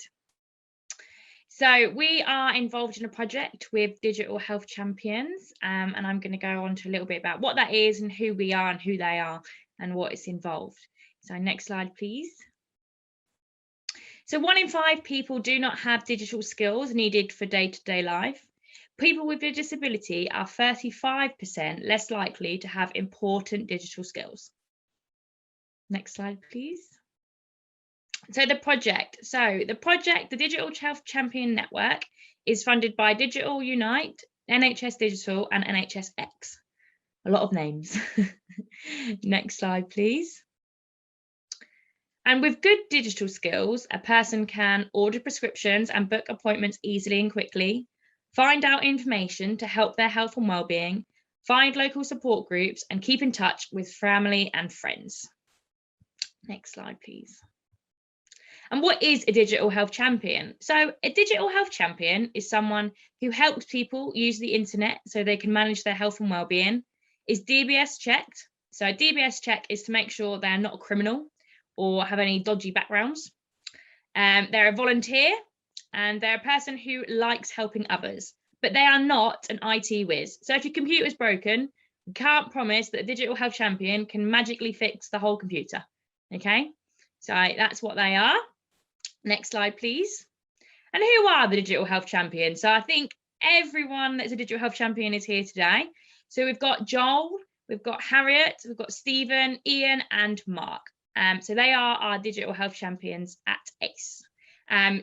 S14: So we are involved in a project with Digital Health Champions, and I'm going to go on to a little bit about what that is and who we are and who they are and what is involved. So next slide, please. So 1 in 5 people do not have digital skills needed for day-to-day life. People with a disability are 35% less likely to have important digital skills. Next slide, please. So the project, the Digital Health Champion Network is funded by Digital Unite, NHS Digital and NHSX. A lot of names. Next slide, please. And with good digital skills, a person can order prescriptions and book appointments easily and quickly, find out information to help their health and well-being, find local support groups and keep in touch with family and friends. Next slide, please. And what is a digital health champion? So a digital health champion is someone who helps people use the internet so they can manage their health and well-being, is DBS checked. So a DBS check is to make sure they're not a criminal or have any dodgy backgrounds. They're a volunteer and they're a person who likes helping others, but they are not an IT whiz. So if your computer's broken, you can't promise that a digital health champion can magically fix the whole computer. Okay, so that's what they are. Next slide, please. And who are the digital health champions? So I think everyone that's a digital health champion is here today. So we've got Joel, we've got Harriet, we've got Stephen, Ian and Mark. So they are our digital health champions at ACE.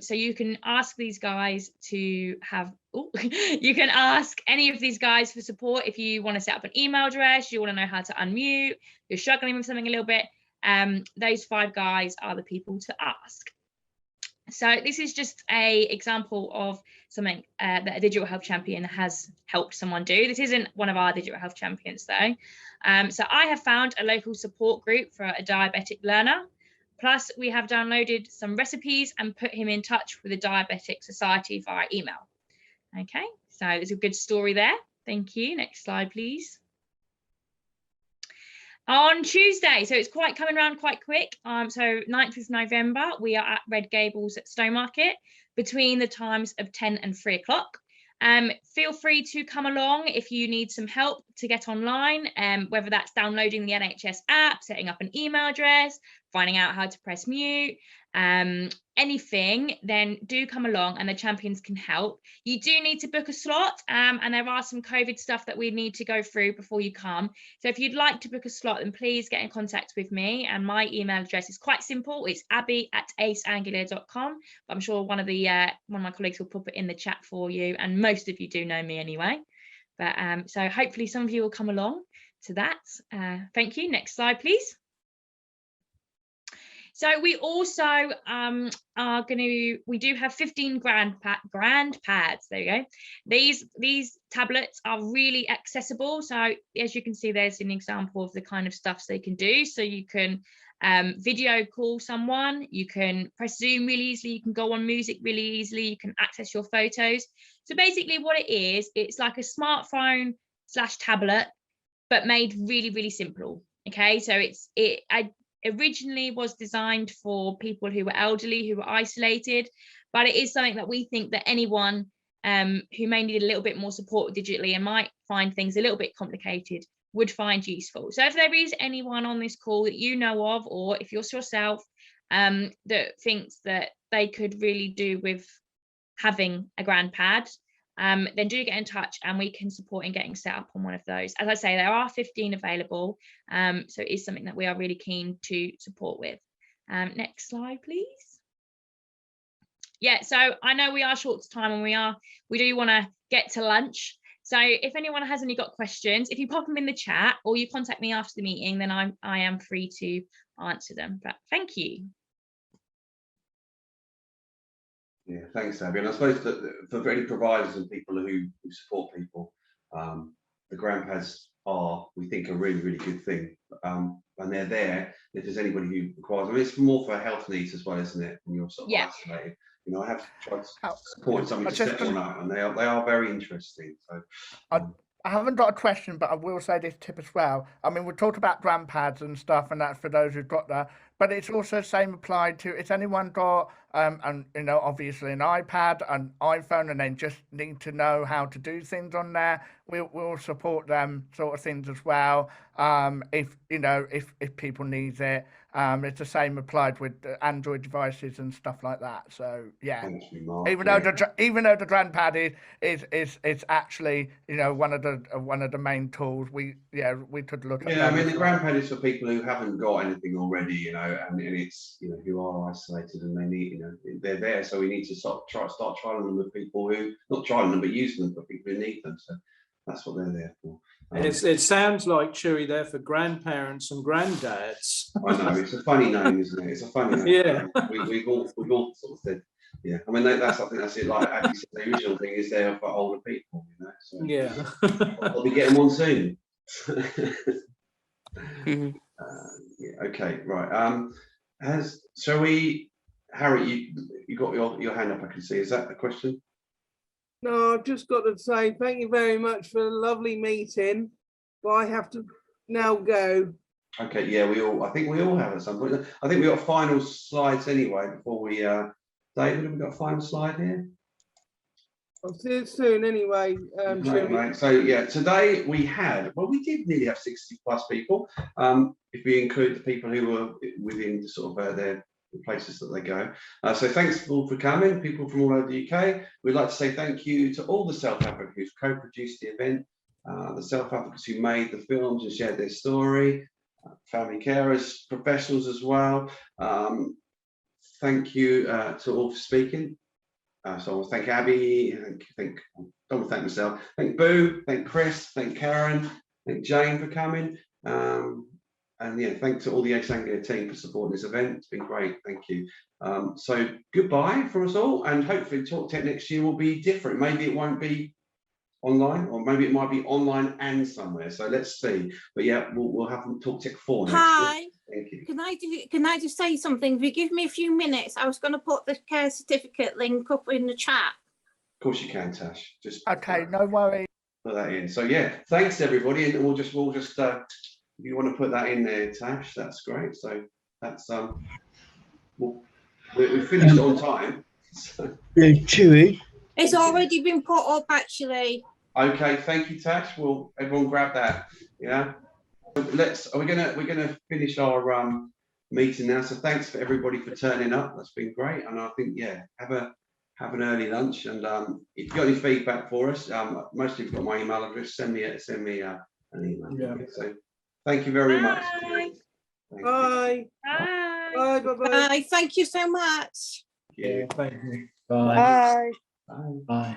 S14: So you can ask these guys to have, you can ask any of these guys for support if you want to set up an email address, you want to know how to unmute, you're struggling with something a little bit. Those 5 guys are the people to ask. So this is just an example of something that a digital health champion has helped someone do. This isn't one of our digital health champions though. So I have found a local support group for a diabetic learner. Plus, we have downloaded some recipes and put him in touch with the Diabetic Society via email. Okay, so there's a good story there. Thank you. Next slide, please. On Tuesday, so it's quite coming around quite quick. So 9th of November, we are at Red Gables at Stowmarket between the times of 10 and 3 o'clock. Feel free to come along if you need some help to get online, whether that's downloading the NHS app, setting up an email address, finding out how to press mute, anything, then do come along and the champions can help. You do need to book a slot, and there are some COVID stuff that we need to go through before you come. So if you'd like to book a slot, then please get in contact with me, and my email address is quite simple. It's abby@aceanglia.com, but I'm sure one of my colleagues will pop it in the chat for you, and most of you do know me anyway. But so hopefully some of you will come along to that. Thank you. Next slide, please. So we also we do have 15 grand pads. There you go. These tablets are really accessible. So as you can see, there's an example of the kind of stuff they can do. So you can video call someone, you can press Zoom really easily, you can go on music really easily, you can access your photos. So basically what it is, it's like a smartphone / tablet, but made really, really simple. Okay, so I originally was designed for people who were elderly, who were isolated, but it is something that we think that anyone who may need a little bit more support digitally and might find things a little bit complicated would find useful. So if there is anyone on this call that you know of, or if you're yourself that thinks that they could really do with having a grand pad, then do get in touch and we can support in getting set up on one of those. As I say, there are 15 available, so it is something that we are really keen to support with. Next slide, please. Yeah, so I know we are short to time and we do want to get to lunch. So if anyone has any got questions, if you pop them in the chat or you contact me after the meeting, then I am free to answer them. But thank you.
S1: Yeah, thanks, Abby. And I suppose that for any providers and people who support people, the grand pads are, we think, a really, really good thing. And they're there if there's anybody who requires them. It's more for health needs as well, isn't it? When you're sort of isolated. You know, I have tried supporting somebody to set one up, and they are very interesting. So
S12: I haven't got a question, but I will say this tip as well. I mean, we talked about grand pads and stuff, and that's for those who've got that. But it's also same applied to, if anyone got, and you know, obviously an iPad, an iPhone, and then just need to know how to do things on there, we'll support them sort of things as well. If you know, if people need it, it's the same applied with Android devices and stuff like that. So yeah, even though the grand pad is actually, you know, one of the main tools, we could look at.
S1: Yeah, I mean, the grand pad is for people who haven't got anything already, you know, and it's, you know, who are isolated and they need, you know, they're there. So we need to start trialing them with people who, not trialing them, but using them for people who need them. So that's what they're there for.
S2: It sounds like, Chewy, there for grandparents and granddads.
S1: I know, it's a funny name, isn't it? It's a funny name.
S2: Yeah.
S1: We've all sort of said, yeah. I mean, I think that's it. Like Abby said, the original thing is there for older people, you know. So
S2: yeah.
S1: I'll be getting one soon. Yeah, okay, right. Shall we, Harry, you got your hand up, I can see. Is that the question?
S4: No, I've just got to say thank you very much for a lovely meeting, but I have to now go.
S1: Okay, yeah, I think we all have at some point. I think we got final slides anyway before we, David, have we got a final slide here?
S4: I'll see you soon anyway.
S1: Right. So yeah, today we did nearly have 60 plus people. If we include the people who were within sort of the places that they go. So thanks all for coming, people from all over the UK. We'd like to say thank you to all the self-advocates who co-produced the event, the self-advocates who made the films and shared their story, family carers, professionals as well. Thank you to all for speaking. So I want to thank Abby, don't want to thank myself, thank Boo, thank Chris, thank Karen, thank Jane for coming. And yeah, thanks to all the Ace Anglia team for supporting this event. It's been great, thank you. So goodbye from us all, and hopefully Talk Tech next year will be different. Maybe it won't be online, or maybe it might be online and somewhere. So let's see. But yeah, we'll have Talk Tech 4 next year. Thank you.
S9: Can I just say something? If you give me a few minutes, I was going to put the care certificate link up in the chat.
S1: Of course you can, Tash. Just
S12: okay, no worries.
S1: put that in. So yeah, thanks everybody, and we'll just if you want to put that in there, Tash, that's great. So that's we finished on time. So.
S10: Chewy.
S9: It's already been put up, actually.
S1: Okay, thank you, Tash. Well, everyone grab that. Yeah. We're gonna finish our meeting now. So thanks for everybody for turning up. That's been great, and I think have an early lunch. And if you've got any feedback for us, most of you've got my email address. Send me an email.
S2: Yeah.
S1: Okay, so thank you very much.
S9: Bye.
S4: Bye.
S9: Bye.
S4: Bye.
S9: Bye. Thank you so much.
S1: Yeah,
S2: thank you.
S18: Bye.
S1: Bye.
S18: Bye.